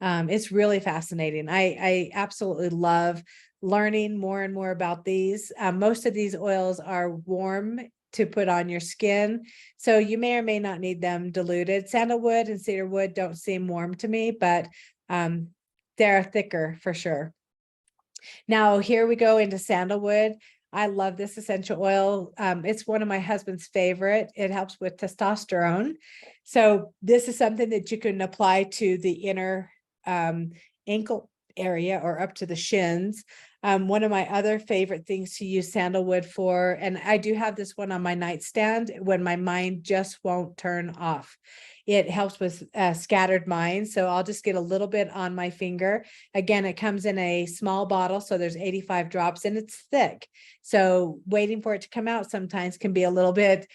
It's really fascinating. I absolutely love learning more and more about these. Most of these oils are warm to put on your skin, so you may or may not need them diluted. Sandalwood and cedarwood don't seem warm to me, but they're thicker for sure. Now, here we go into sandalwood. I love this essential oil. It's one of my husband's favorite. It helps with testosterone. So this is something that you can apply to the inner ankle area or up to the shins. One of my other favorite things to use sandalwood for, and I do have this one on my nightstand when my mind just won't turn off. It helps with scattered minds. So I'll just get a little bit on my finger. Again, it comes in a small bottle, so there's 85 drops, and it's thick. So waiting for it to come out sometimes can be a little bit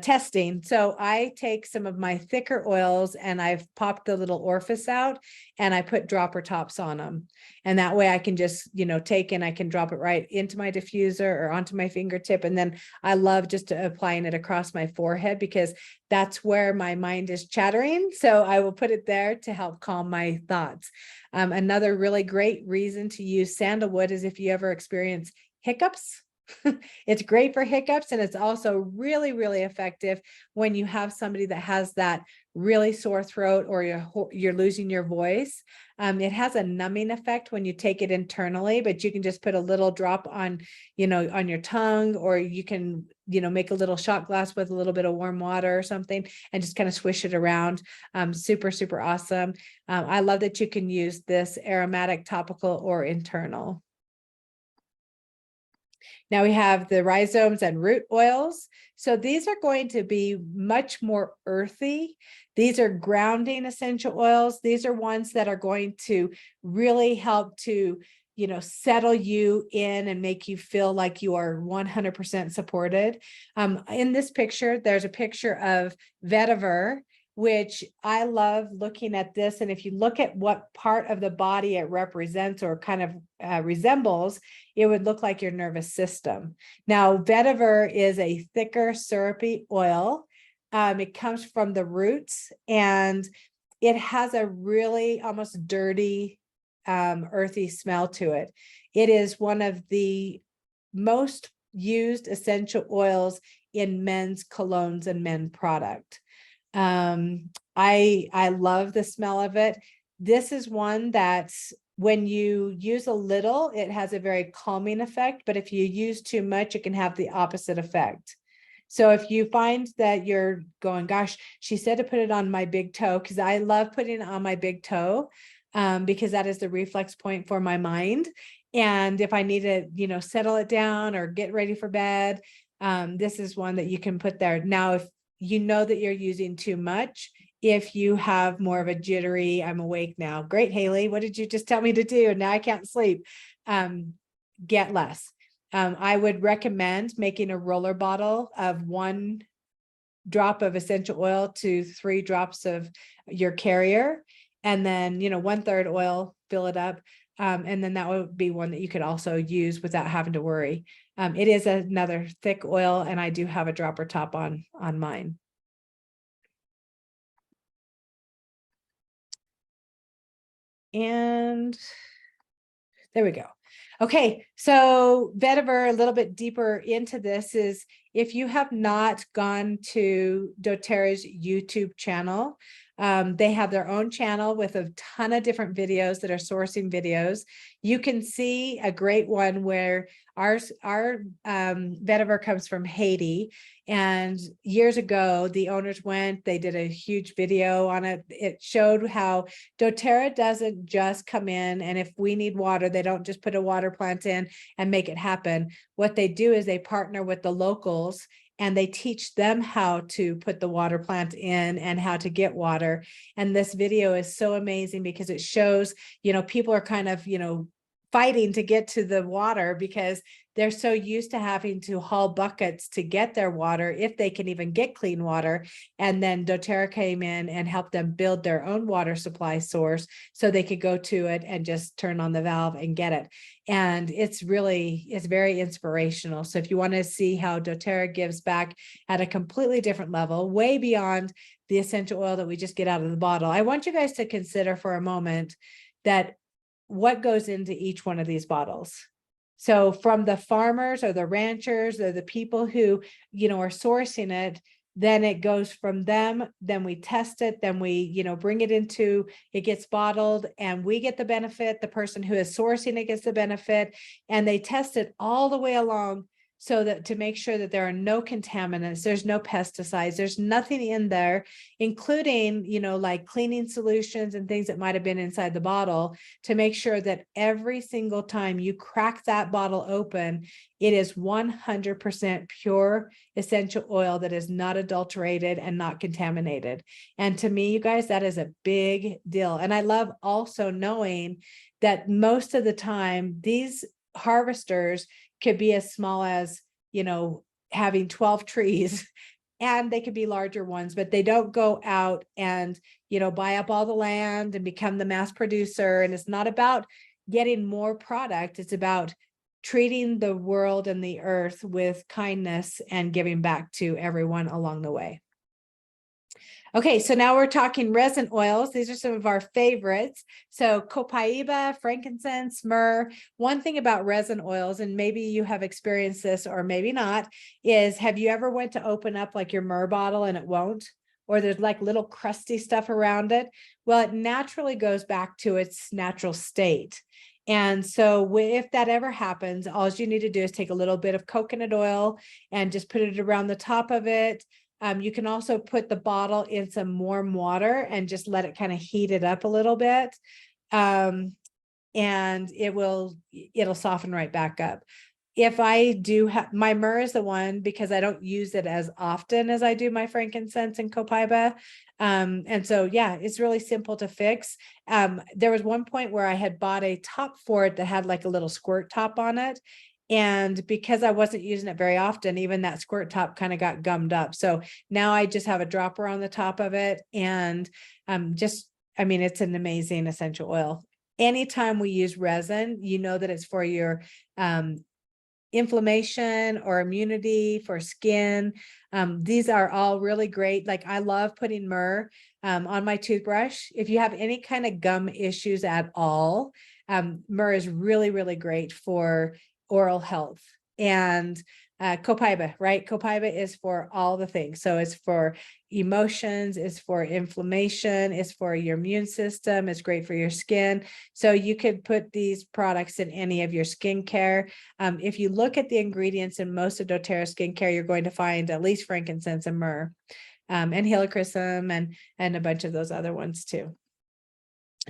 testing. So I take some of my thicker oils and I've popped the little orifice out, and I put dropper tops on them. And that way I can just, take and I can drop it right into my diffuser or onto my fingertip. And then I love just applying it across my forehead, because that's where my mind is chattering. So I will put it there to help calm my thoughts. Another really great reason to use sandalwood is if you ever experience hiccups. It's great for hiccups, and it's also really, really effective when you have somebody that has that really sore throat or you're losing your voice. It has a numbing effect when you take it internally, but you can just put a little drop on, on your tongue, or you can, make a little shot glass with a little bit of warm water or something and just kind of swish it around. Super, super awesome. I love that you can use this aromatic, topical, or internal. Now we have the rhizomes and root oils. So these are going to be much more earthy. These are grounding essential oils. These are ones that are going to really help to settle you in and make you feel like you are 100% supported. In this picture, there's a picture of vetiver, which I love looking at this. And if you look at what part of the body it represents or kind of resembles, it would look like your nervous system. Now, vetiver is a thicker, syrupy oil. It comes from the roots, and it has a really almost dirty, earthy smell to it. It is one of the most used essential oils in men's colognes and men product. I love the smell of it. This is one that's, when you use a little, it has a very calming effect, but if you use too much, it can have the opposite effect. So if you find that you're going, gosh, she said to put it on my big toe, because I love putting it on my big toe, because that is the reflex point for my mind. And if I need to, settle it down or get ready for bed, this is one that you can put there. Now, if you know that you're using too much, if you have more of a jittery, I'm awake now. Great, Hayley, what did you just tell me to do? Now I can't sleep. Get less. I would recommend making a roller bottle of 1 drop of essential oil to 3 drops of your carrier, and then 1/3 oil, fill it up, and then that would be one that you could also use without having to worry. It is another thick oil, and I do have a dropper top on mine. And there we go. Okay, so vetiver, a little bit deeper into this, is if you have not gone to doTERRA's YouTube channel, they have their own channel with a ton of different videos that are sourcing videos. You can see a great one where our vetiver comes from Haiti. And years ago, the owners went, they did a huge video on it. It showed how doTERRA doesn't just come in, and if we need water, they don't just put a water plant in and make it happen. What they do is they partner with the locals, and they teach them how to put the water plant in and how to get water. And this video is so amazing because it shows, people are kind of, fighting to get to the water because they're so used to having to haul buckets to get their water, if they can even get clean water. And then doTERRA came in and helped them build their own water supply source so they could go to it and just turn on the valve and get it. And it's very inspirational. So if you want to see how doTERRA gives back at a completely different level, way beyond the essential oil that we just get out of the bottle, I want you guys to consider for a moment that what goes into each one of these bottles. So from the farmers or the ranchers or the people who, are sourcing it, then it goes from them, then we test it, then we, bring it into, it gets bottled, and we get the benefit, the person who is sourcing it gets the benefit, and they test it all the way along so that to make sure that there are no contaminants, there's no pesticides, there's nothing in there, including, like cleaning solutions and things that might have been inside the bottle, to make sure that every single time you crack that bottle open, it is 100% pure essential oil that is not adulterated and not contaminated. And to me, you guys, that is a big deal. And I love also knowing that most of the time, these harvesters could be as small as, having 12 trees, and they could be larger ones, but they don't go out and, buy up all the land and become the mass producer. And it's not about getting more product. It's about treating the world and the earth with kindness and giving back to everyone along the way. Okay, so now we're talking resin oils. These are some of our favorites. So copaiba, frankincense, myrrh. One thing about resin oils, and maybe you have experienced this or maybe not, is have you ever went to open up like your myrrh bottle and it won't? Or there's like little crusty stuff around it? Well, it naturally goes back to its natural state. And so if that ever happens, all you need to do is take a little bit of coconut oil and just put it around the top of it. You can also put the bottle in some warm water and just let it kind of heat it up a little bit. And it'll soften right back up. if I do have my myrrh is the one because I don't use it as often as I do my frankincense and copaiba. And so, yeah, it's really simple to fix. There was one point where I had bought a top for it that had like a little squirt top on it. And because I wasn't using it very often, even that squirt top kind of got gummed up. So now I just have a dropper on the top of it. And I mean, it's an amazing essential oil. Anytime we use resin, you know that it's for your inflammation or immunity, for skin. These are all really great. Like I love putting myrrh on my toothbrush. If you have any kind of gum issues at all, myrrh is really, really great for oral health. And copaiba, right? Copaiba is for all the things. So it's for emotions, it's for inflammation, it's for your immune system, it's great for your skin. So you could put these products in any of your skincare. If you look at the ingredients in most of doTERRA skincare, you're going to find at least frankincense and myrrh, and helichrysum and a bunch of those other ones too.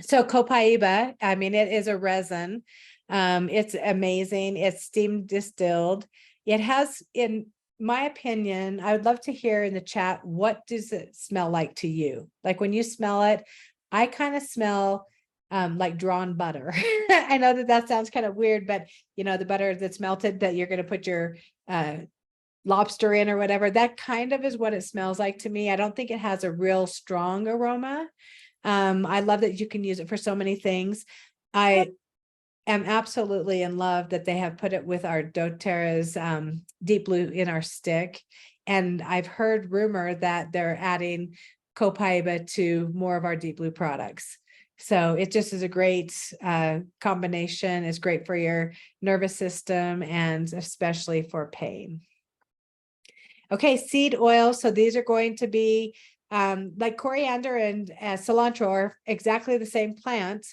So copaiba, I mean, it is a resin. It's amazing. It's steam distilled. It has, in my opinion, I would love to hear in the chat, what does it smell like to you? Like when you smell it, I kind of smell like drawn butter. I know that sounds kind of weird, but you know, the butter that's melted that you're going to put your lobster in or whatever, that kind of is what it smells like to me. I don't think it has a real strong aroma. I love that you can use it for so many things. I am absolutely in love that they have put it with our doTERRA's Deep Blue in our stick. And I've heard rumor that they're adding copaiba to more of our Deep Blue products. So it just is a great combination. It's great for your nervous system and especially for pain. Okay, seed oil. So these are going to be like coriander and cilantro are exactly the same plant.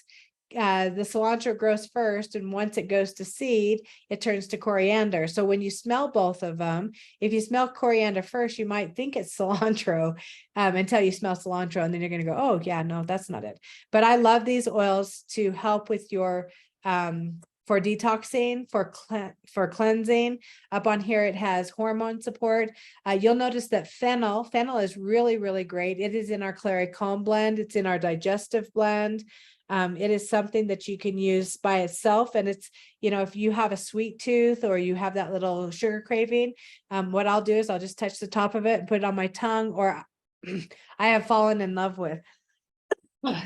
The cilantro grows first, and once it goes to seed, it turns to coriander. So when you smell both of them, if you smell coriander first, you might think it's cilantro until you smell cilantro, and then you're going to go, oh yeah, no, that's not it. But I love these oils to help with your for detoxing, for cleansing. Up on here, it has hormone support. You'll notice that fennel is really, really great. It is in our Clary Calm blend. It's in our digestive blend. It is something that you can use by itself. And it's, you know, if you have a sweet tooth or you have that little sugar craving, what I'll do is I'll just touch the top of it and put it on my tongue. Or I have fallen in love with,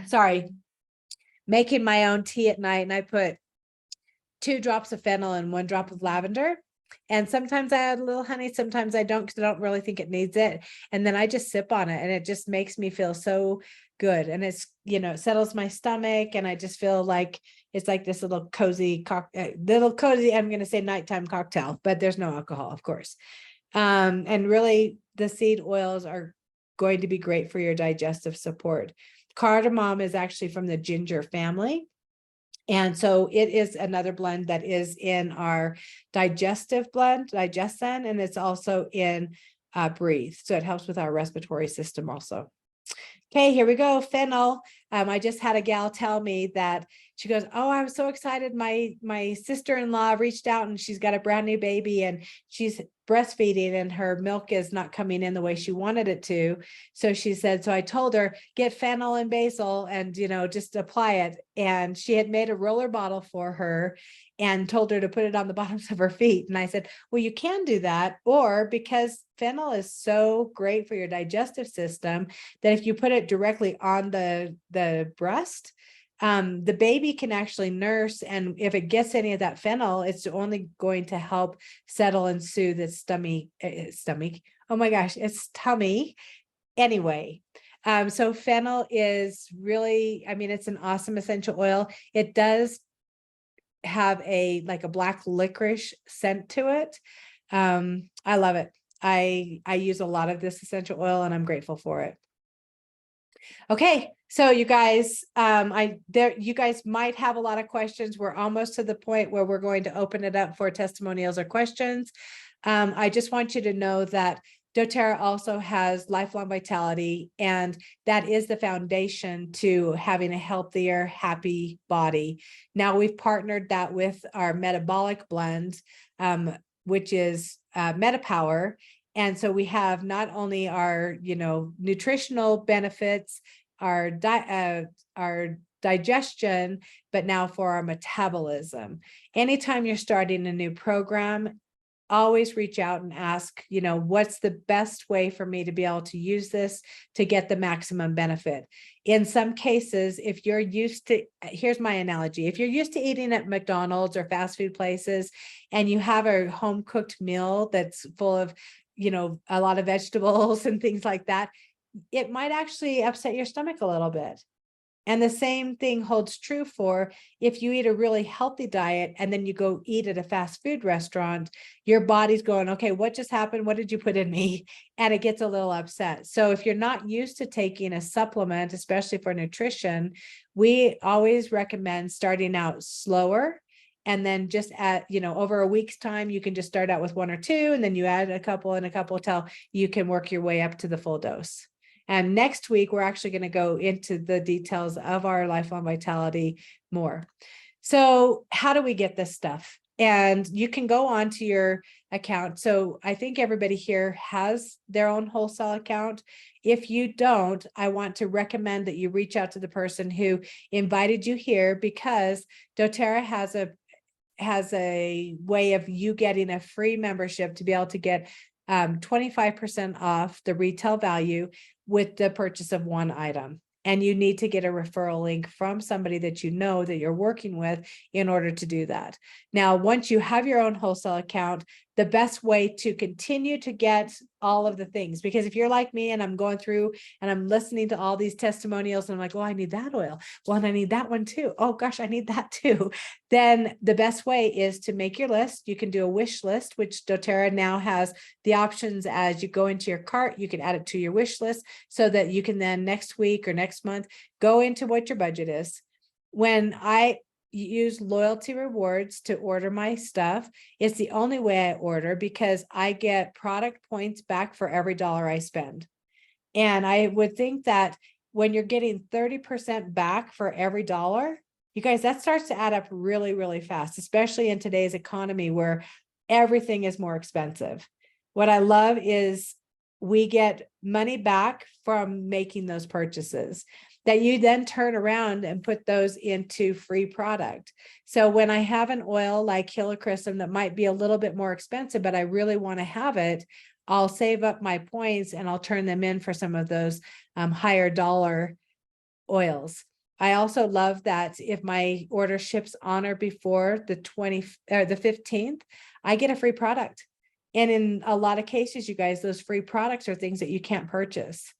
sorry, making my own tea at night. And I put 2 drops of fennel and 1 drop of lavender. And sometimes I add a little honey, sometimes I don't, because I don't really think it needs it. And then I just sip on it and it just makes me feel so good. And it's, you know, it settles my stomach and I just feel like it's like this little cozy, I'm going to say nighttime cocktail, but there's no alcohol, of course. And really the seed oils are going to be great for your digestive support. Cardamom is actually from the ginger family. And so it is another blend that is in our digestive blend, Digesten, and it's also in Breathe. So it helps with our respiratory system also. Okay, here we go. Fennel. I just had a gal tell me that she goes, oh, I was so excited. My sister-in-law reached out and she's got a brand new baby and she's breastfeeding and her milk is not coming in the way she wanted it to. So she said, so I told her, get fennel and basil and, you know, just apply it. And she had made a roller bottle for her and told her to put it on the bottoms of her feet. And I said, well, you can do that. Or because fennel is so great for your digestive system that if you put it directly on the breast, the baby can actually nurse. And if it gets any of that fennel, it's only going to help settle and soothe its stomach. Oh my gosh, it's tummy. Anyway, so fennel is really, I mean, it's an awesome essential oil. It does have like a black licorice scent to it. I love it. I use a lot of this essential oil and I'm grateful for it. Okay, so you guys, you guys might have a lot of questions. We're almost to the point where we're going to open it up for testimonials or questions. I just want you to know that doTERRA also has lifelong vitality, and that is the foundation to having a healthier, happy body. Now we've partnered that with our metabolic blend, which is MetaPower. And so we have not only our, nutritional benefits, our digestion, but now for our metabolism. Anytime you're starting a new program, always reach out and ask, what's the best way for me to be able to use this to get the maximum benefit? In some cases, if you're used to, here's my analogy, if you're used to eating at McDonald's or fast food places, and you have a home cooked meal that's full of, a lot of vegetables and things like that, it might actually upset your stomach a little bit. And the same thing holds true for if you eat a really healthy diet and then you go eat at a fast food restaurant, your body's going, okay, what just happened? What did you put in me? And it gets a little upset. So if you're not used to taking a supplement, especially for nutrition, we always recommend starting out slower. And then just over a week's time, you can just start out with 1 or 2, and then you add a couple and a couple till you can work your way up to the full dose. And next week, we're actually going to go into the details of our lifelong vitality more. So how do we get this stuff? And you can go on to your account. So I think everybody here has their own wholesale account. If you don't, I want to recommend that you reach out to the person who invited you here, because doTERRA has a way of you getting a free membership to be able to get 25% off the retail value with the purchase of 1 item. And you need to get a referral link from somebody that you know that you're working with in order to do that. Now, once you have your own wholesale account, the best way to continue to get all of the things, because if you're like me and I'm going through and I'm listening to all these testimonials and I'm like, oh, I need that oil. Well, and I need that one too. Oh gosh, I need that too. Then the best way is to make your list. You can do a wish list, which doTERRA now has the options. As you go into your cart, you can add it to your wish list so that you can then next week or next month go into what your budget is. When I use loyalty rewards to order my stuff, it's the only way I order, because I get product points back for every dollar I spend. And I would think that when you're getting 30% back for every dollar, you guys, that starts to add up really, really fast, especially in today's economy where everything is more expensive. What I love is we get money back from making those purchases that you then turn around and put those into free product. So when I have an oil like helichrysum that might be a little bit more expensive, but I really want to have it, I'll save up my points and I'll turn them in for some of those higher dollar oils. I also love that if my order ships on or before the 15th, I get a free product. And in a lot of cases, you guys, those free products are things that you can't purchase.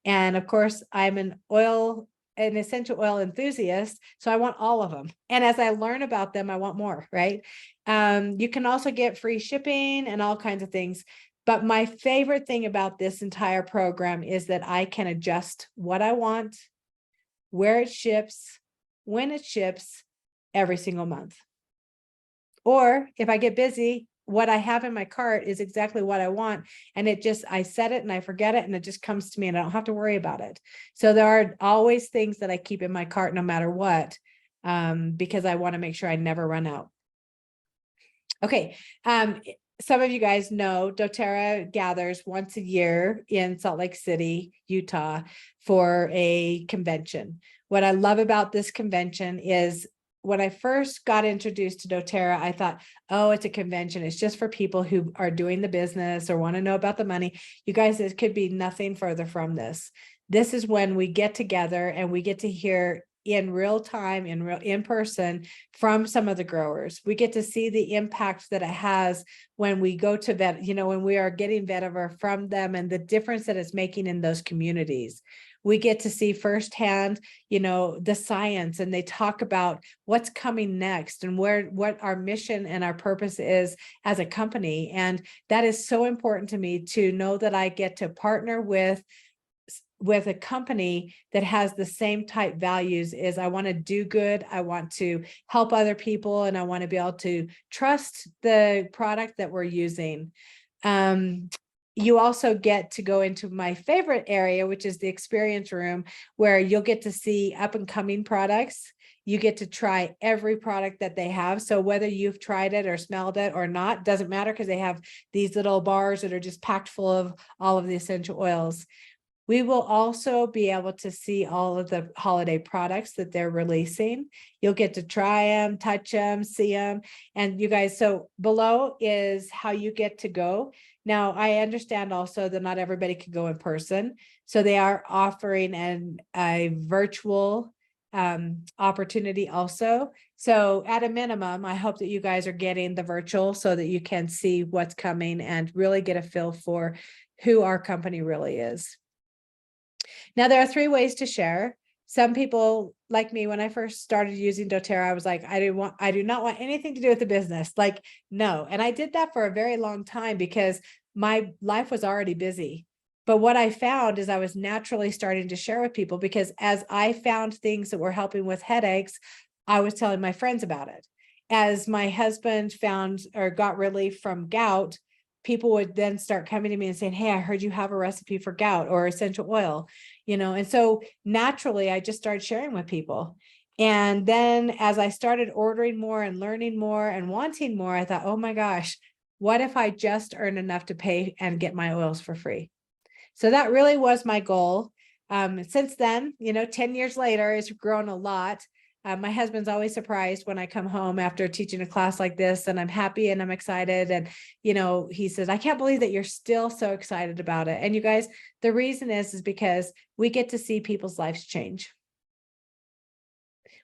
And of course, I'm an essential oil enthusiast, so I want all of them. And as I learn about them, I want more, right? You can also get free shipping and all kinds of things. But my favorite thing about this entire program is that I can adjust what I want, where it ships, when it ships, every single month. Or if I get busy, what I have in my cart is exactly what I want. And I set it and I forget it and it just comes to me and I don't have to worry about it. So there are always things that I keep in my cart no matter what, because I want to make sure I never run out. Okay. Some of you guys know doTERRA gathers once a year in Salt Lake City, Utah for a convention. What I love about this convention is when I first got introduced to doTERRA, I thought, oh, it's a convention. It's just for people who are doing the business or want to know about the money. You guys, it could be nothing further from this. This is when we get together and we get to hear in real time, in person from some of the growers. We get to see the impact that it has when we go to vet, when we are getting vetiver from them and the difference that it's making in those communities. We get to see firsthand, the science, and they talk about what's coming next and what our mission and our purpose is as a company. And that is so important to me to know that I get to partner with a company that has the same type values. Is I want to do good, I want to help other people, and I want to be able to trust the product that we're using. You also get to go into my favorite area, which is the experience room, where you'll get to see up and coming products. You get to try every product that they have. So whether you've tried it or smelled it or not, doesn't matter, because they have these little bars that are just packed full of all of the essential oils. We will also be able to see all of the holiday products that they're releasing. You'll get to try them, touch them, see them. And you guys, so below is how you get to go. Now, I understand also that not everybody can go in person. So they are offering a virtual opportunity also. So at a minimum, I hope that you guys are getting the virtual so that you can see what's coming and really get a feel for who our company really is. Now, there are 3 ways to share. Some people like me, when I first started using doTERRA, I was like, I do not want anything to do with the business. Like, no. And I did that for a very long time because my life was already busy. But what I found is I was naturally starting to share with people, because as I found things that were helping with headaches, I was telling my friends about it. As my husband found or got relief from gout, people would then start coming to me and saying, hey, I heard you have a recipe for gout or essential oil, and so naturally I just started sharing with people. And then as I started ordering more and learning more and wanting more, I thought, oh my gosh, what if I just earn enough to pay and get my oils for free? So that really was my goal. Since then, 10 years later, it's grown a lot. My husband's always surprised when I come home after teaching a class like this, and I'm happy and I'm excited. And, he says, I can't believe that you're still so excited about it. And you guys, the reason is because we get to see people's lives change.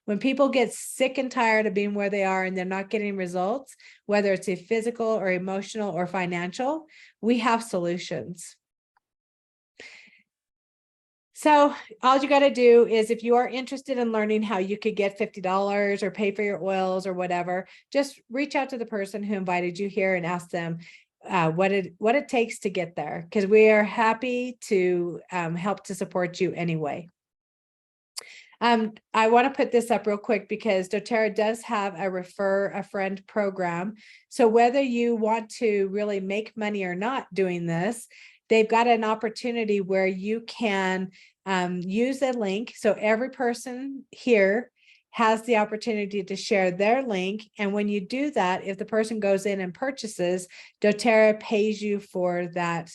When people get sick and tired of being where they are and they're not getting results, whether it's a physical or emotional or financial, we have solutions. So all you got to do is, if you are interested in learning how you could get $50 or pay for your oils or whatever, just reach out to the person who invited you here and ask them what it takes to get there, because we are happy to help to support you anyway. I want to put this up real quick because doTERRA does have a refer a friend program. So whether you want to really make money or not doing this, they've got an opportunity where you can use a link. So every person here has the opportunity to share their link. And when you do that, if the person goes in and purchases, doTERRA pays you for that,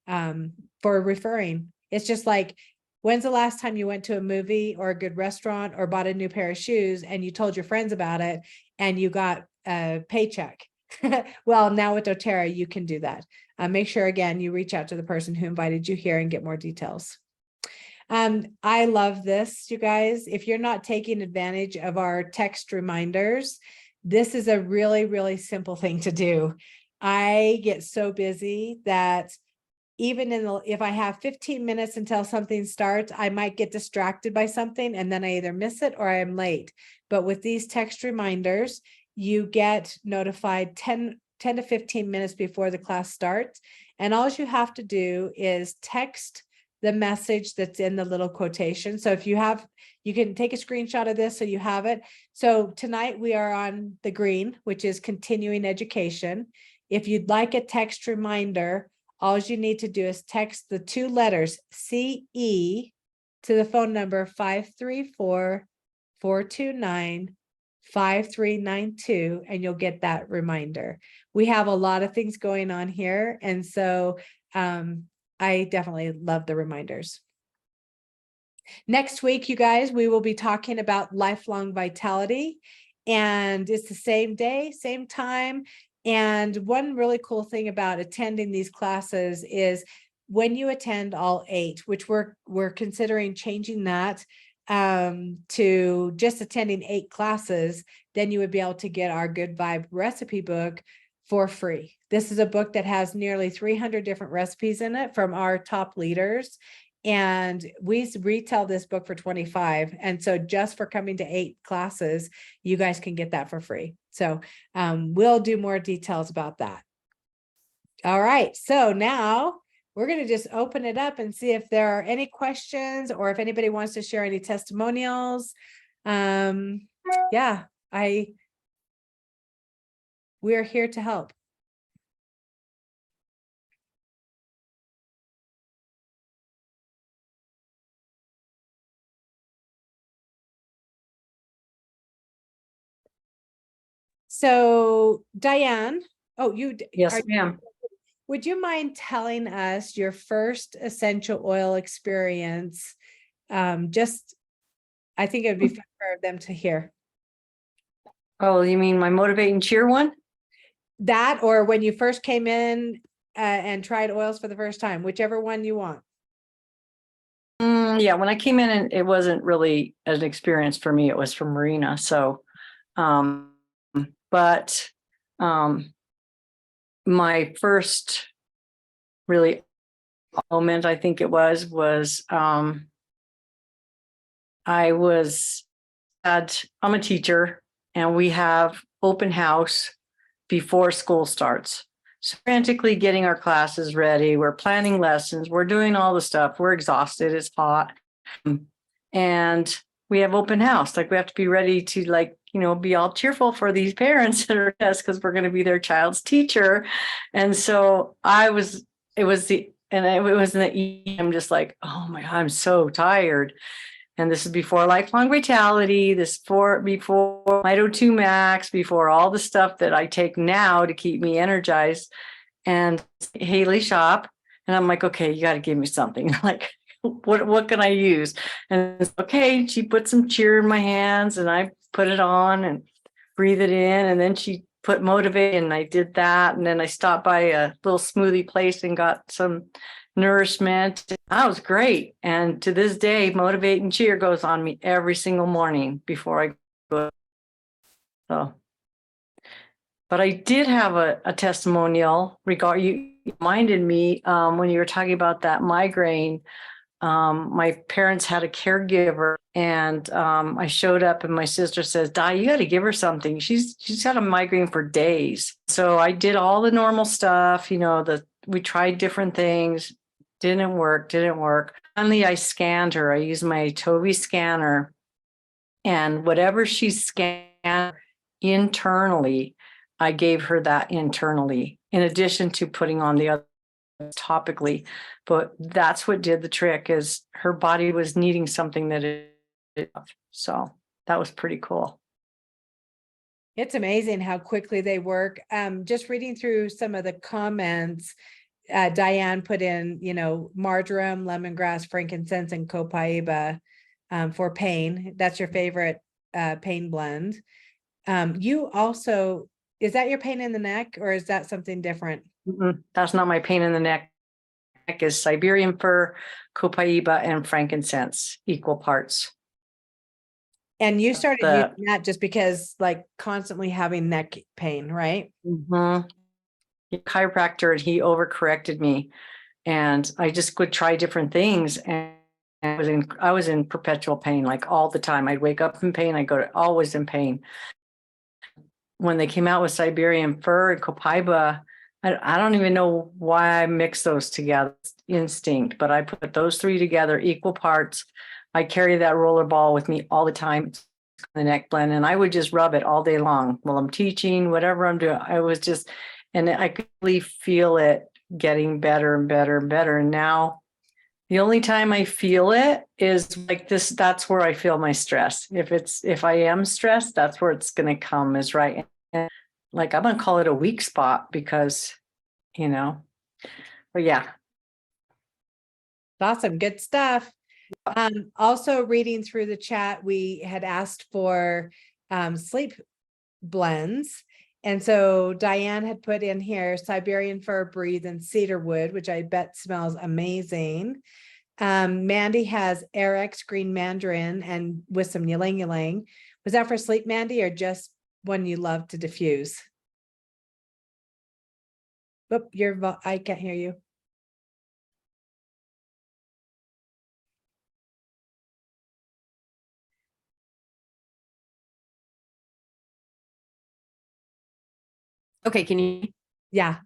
for referring. It's just like, when's the last time you went to a movie or a good restaurant or bought a new pair of shoes and you told your friends about it and you got a paycheck? Well, now with doTERRA, you can do that. Make sure, again, you reach out to the person who invited you here and get more details. I love this, you guys. If you're not taking advantage of our text reminders, this is a really, really simple thing to do. I get so busy that even if I have 15 minutes until something starts, I might get distracted by something and then I either miss it or I'm late. But with these text reminders, you get notified 10 to 15 minutes before the class starts. And all you have to do is text the message that's in the little quotation. So if you can take a screenshot of this so you have it. So tonight we are on the green, which is continuing education. If you'd like a text reminder, all you need to do is text the 2 letters CE to the phone number 534-429-5392, and you'll get that reminder. We have a lot of things going on here, and so I definitely love the reminders. Next week, you guys, we will be talking about lifelong vitality, and it's the same day, same time. And one really cool thing about attending these classes is when you attend all 8, which we're considering changing that to just attending 8 classes, then you would be able to get our Good Vibe recipe book for free. This is a book that has nearly 300 different recipes in it from our top leaders. And we retail this book for $25. And so just for coming to 8 classes, you guys can get that for free. So we'll do more details about that. All right. So now we're going to just open it up and see if there are any questions or if anybody wants to share any testimonials. Yeah, we're here to help. So Diane, Yes, ma'am. would you mind telling us your first essential oil experience? I think it would be fun for them to hear Oh, you mean my motivate and cheer one? that, or when you first came in and tried oils for the first time, whichever one you want. Yeah, when I came in, and it wasn't really an experience for me. It was for Marina. So, but my first really moment, I think it was I was I'm a teacher, and we have open house before school starts. So frantically getting our classes ready. We're planning lessons. We're doing all the stuff. We're exhausted. It's hot. And we have open house. Like, we have to be ready to, like, be all cheerful for these parents that are us, because we're going to be their child's teacher. And so it was in the evening. I'm just like, oh my God, I'm so tired. And this is before lifelong vitality, before Mito2 Max, before all the stuff that I take now to keep me energized. And Hayley shop. And I'm like, okay, you got to give me something. Like, what can I use? And okay, she put some cheer in my hands, and I put it on and breathe it in. And then she put motivate, and I did that. And then I stopped by a little smoothie place and got some nourishment. That was great. And to this day, motivate and cheer goes on me every single morning before I go. So, but I did have a testimonial you reminded me when you were talking about that migraine. My parents had a caregiver, and I showed up, and my sister says, Di, you got to give her something. She's had a migraine for days. So I did all the normal stuff, we tried different things, didn't work. Finally, I scanned her. I used my Toby scanner, and whatever she scanned internally, I gave her that internally, in addition to putting on the other topically. But that's what did the trick, is her body was needing something that it, so that was pretty cool. It's amazing how quickly they work. Just reading through some of the comments, Diane put in, marjoram, lemongrass, frankincense, and copaiba for pain. That's your favorite pain blend. You also, is that your pain in the neck, or is that something different? That's not my pain in the neck. Is Siberian fir, copaiba, and frankincense, equal parts. And you started using that just because, like, constantly having neck pain, right? Mm-hmm. Chiropractor, and he overcorrected me, and I just would try different things, and I was in perpetual pain, like all the time. I'd wake up in pain. I'd go to always in pain. When they came out with Siberian fir and copaiba, I don't even know why I mixed those together. It's instinct, but I put those three together, equal parts. I carry that roller ball with me all the time, the neck blend, and I would just rub it all day long while I'm teaching, whatever I'm doing. I was just, and I could really feel it getting better and better and better. And now the only time I feel it is like this. That's where I feel my stress. If I am stressed, that's where it's going to come, is right. And like, I'm going to call it a weak spot, because, but yeah. Awesome. Good stuff. Also reading through the chat, we had asked for sleep blends. And so Diane had put in here Siberian fir, breathe, and cedarwood, which I bet smells amazing. Mandy has RX green mandarin and with some ylang ylang. Was that for sleep, Mandy, or just one you love to diffuse? Oop, I can't hear you. Okay, can you? Yeah.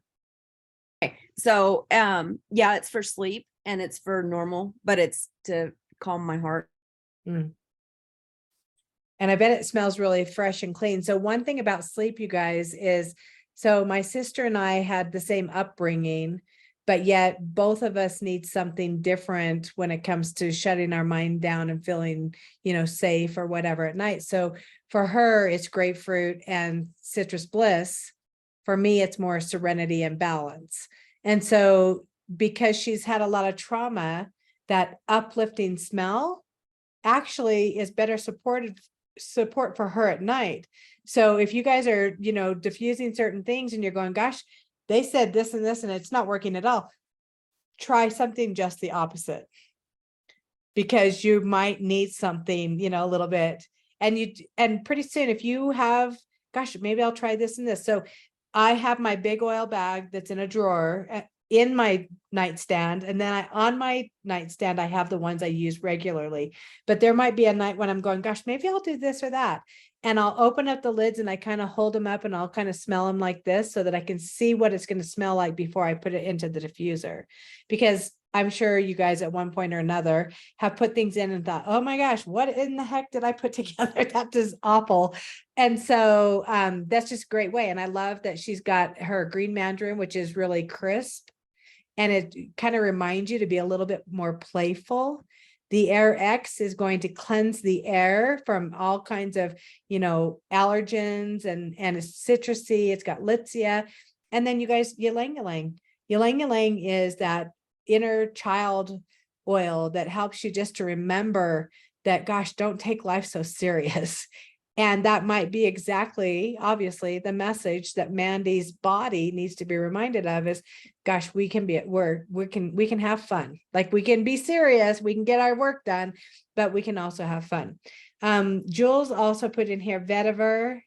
Okay. So yeah, it's for sleep and it's for normal, but it's to calm my heart. And I bet it smells really fresh and clean. So one thing about sleep, you guys, is, so my sister and I had the same upbringing. but yet both of us need something different when it comes to shutting our mind down and feeling, safe or whatever at night. So for her, it's grapefruit and citrus bliss. For me, it's more serenity and balance. And so because she's had a lot of trauma, that uplifting smell actually is better support for her at night. So if you guys are, diffusing certain things and you're going, gosh, they said this and this, and it's not working at all, try something just the opposite, because you might need something, a little bit. And pretty soon, if you have, gosh, maybe I'll try this and this. So I have my big oil bag that's in a drawer in my nightstand. And then on my nightstand, I have the ones I use regularly, but there might be a night when I'm going, gosh, maybe I'll do this or that. And I'll open up the lids and I kind of hold them up and I'll kind of smell them like this so that I can see what it's going to smell like before I put it into the diffuser. Because I'm sure you guys at one point or another have put things in and thought, oh my gosh, what in the heck did I put together? That is awful. And so that's just a great way. And I love that she's got her green mandarin, which is really crisp. And it kind of reminds you to be a little bit more playful. The Air X is going to cleanse the air from all kinds of, allergens and it's citrusy. It's got litsea. And then you guys, ylang ylang. Ylang ylang is that inner child oil that helps you just to remember that, gosh, don't take life so serious. And that might be exactly, obviously, the message that Mandy's body needs to be reminded of is, gosh, we can be at work. We can have fun. Like, we can be serious. We can get our work done, but we can also have fun. Jules also put in here vetiver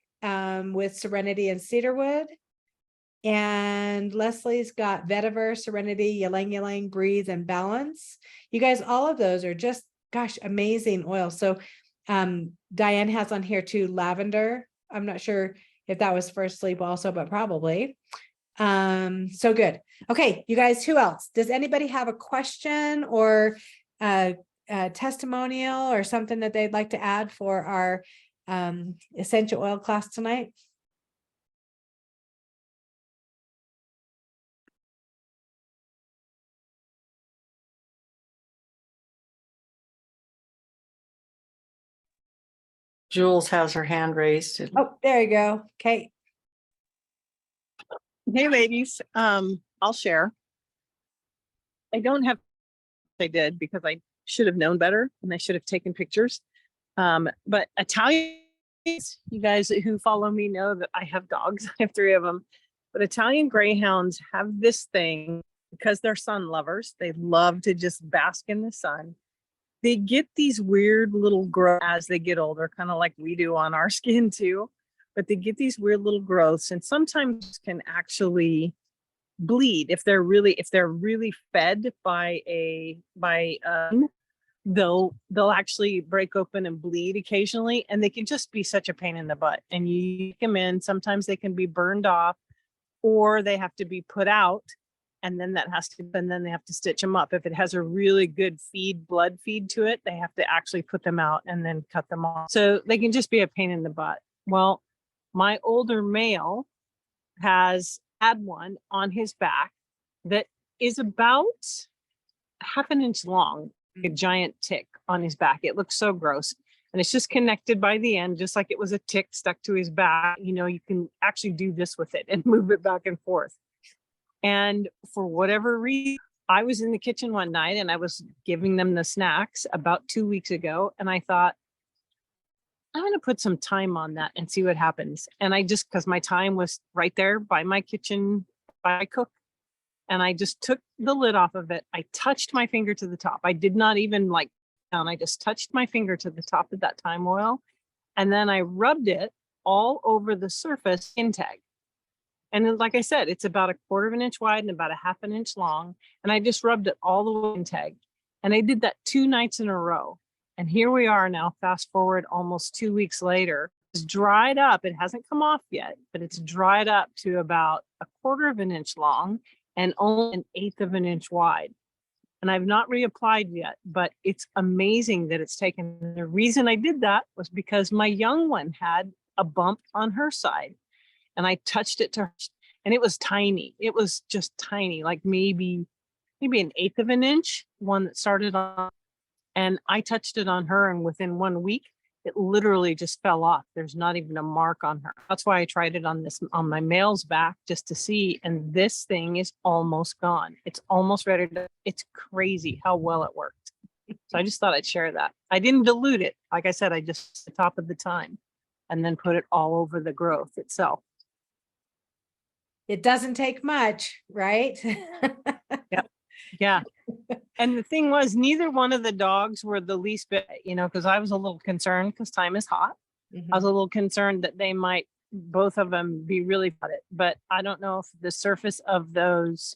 with serenity and cedarwood. And Leslie's got vetiver, serenity, ylang ylang, breathe, and balance. You guys, all of those are just, gosh, amazing oil. So Diane has on here too lavender. I'm not sure if that was for sleep also, but probably. So good. Okay, you guys, who else? Does anybody have a question or a testimonial or something that they'd like to add for our essential oil class tonight? Jules has her hand raised. Oh, there you go. Okay. Hey, ladies. I'll share. I don't have, I did because I should have known better and I should have taken pictures. But Italians, you guys who follow me know that I have dogs. I have 3 of them. But Italian greyhounds have this thing because they're sun lovers. They love to just bask in the sun. They get these weird little growths as they get older, kind of like we do on our skin too. But they get these weird little growths and sometimes can actually bleed if they're really fed by they'll actually break open and bleed occasionally, and they can just be such a pain in the butt. And you take them in, sometimes they can be burned off or they have to be put out, and then then they have to stitch them up. If it has a really good blood feed to it, they have to actually put them out and then cut them off. So they can just be a pain in the butt. Well, my older male has had one on his back that is about half an inch long, a giant tick on his back. It looks so gross. And it's just connected by the end, just like it was a tick stuck to his back. You can actually do this with it and move it back and forth. And for whatever reason, I was in the kitchen one night and I was giving them the snacks about 2 weeks ago. And I thought, I'm going to put some thyme on that and see what happens. And because my thyme was right there by my kitchen, by my cook. And I just took the lid off of it. I touched my finger to the top. I did not even down. I just touched my finger to the top of that thyme oil. And then I rubbed it all over the surface skin tag. And then, like I said, it's about 1/4 of an inch wide and about 1/2 an inch long. And I just rubbed it all the way in tag. And I did that 2 nights in a row. And here we are now, fast forward almost 2 weeks later. It's dried up. It hasn't come off yet, but it's dried up to about 1/4 of an inch long and only 1/8 of an inch wide. And I've not reapplied yet, but it's amazing that it's taken. The reason I did that was because my young one had a bump on her side and I touched it to her and it was tiny. It was just tiny, like maybe an eighth of an inch, one that started on, and I touched it on her, and within 1 week, it literally just fell off. There's not even a mark on her. That's why I tried it on my male's back just to see. And this thing is almost gone. It's almost ready to, it's crazy how well it worked. So I just thought I'd share that. I didn't dilute it. Like I said, I just the top of the time and then put it all over the growth itself. It doesn't take much, right? Yeah. And the thing was, neither one of the dogs were the least bit, because I was a little concerned because time is hot. I was a little concerned that they might, both of them, be really at it. But I don't know if the surface of those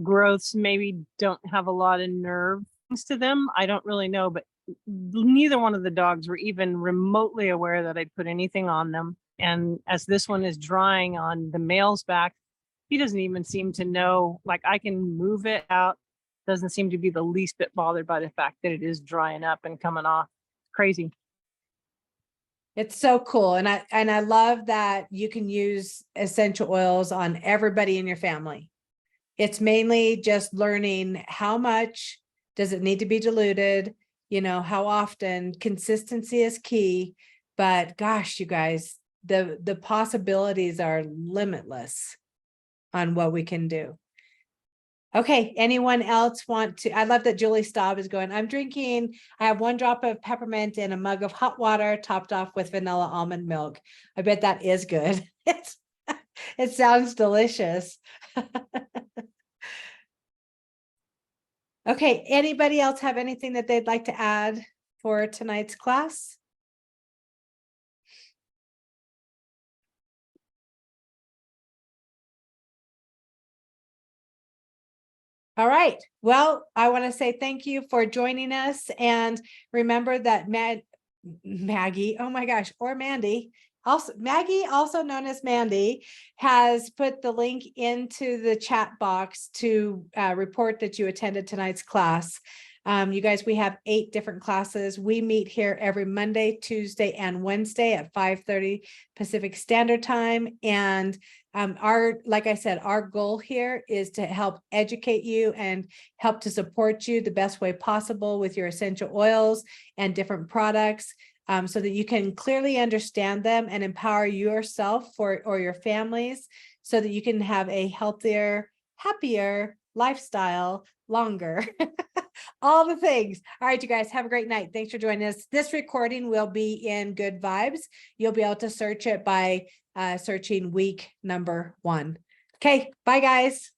growths maybe don't have a lot of nerve to them. I don't really know, but neither one of the dogs were even remotely aware that I'd put anything on them. And as this one is drying on the male's back, he doesn't even seem to know, like I can move it out. Doesn't seem to be the least bit bothered by the fact that it is drying up and coming off. Crazy. It's so cool. And I love that you can use essential oils on everybody in your family. It's mainly just learning how much does it need to be diluted, how often. Consistency is key, but gosh, you guys, the possibilities are limitless on what we can do. Okay, anyone else want to? I love that Julie Staub is going, I have 1 drop of peppermint in a mug of hot water topped off with vanilla almond milk. I bet that is good. It sounds delicious. Okay, anybody else have anything that they'd like to add for tonight's class? All right. Well, I want to say thank you for joining us. And remember that Maggie, oh my gosh, or Mandy, also Maggie, also known as Mandy, has put the link into the chat box to report that you attended tonight's class. You guys, we have 8 different classes. We meet here every Monday, Tuesday, and Wednesday at 5:30 Pacific Standard Time. And like I said, our goal here is to help educate you and help to support you the best way possible with your essential oils and different products, so that you can clearly understand them and empower yourself or your families so that you can have a healthier, happier lifestyle longer. All the things. All right, you guys, have a great night. Thanks for joining us. This recording will be in Good Vibes. You'll be able to search it by searching week number 1. Okay, bye guys.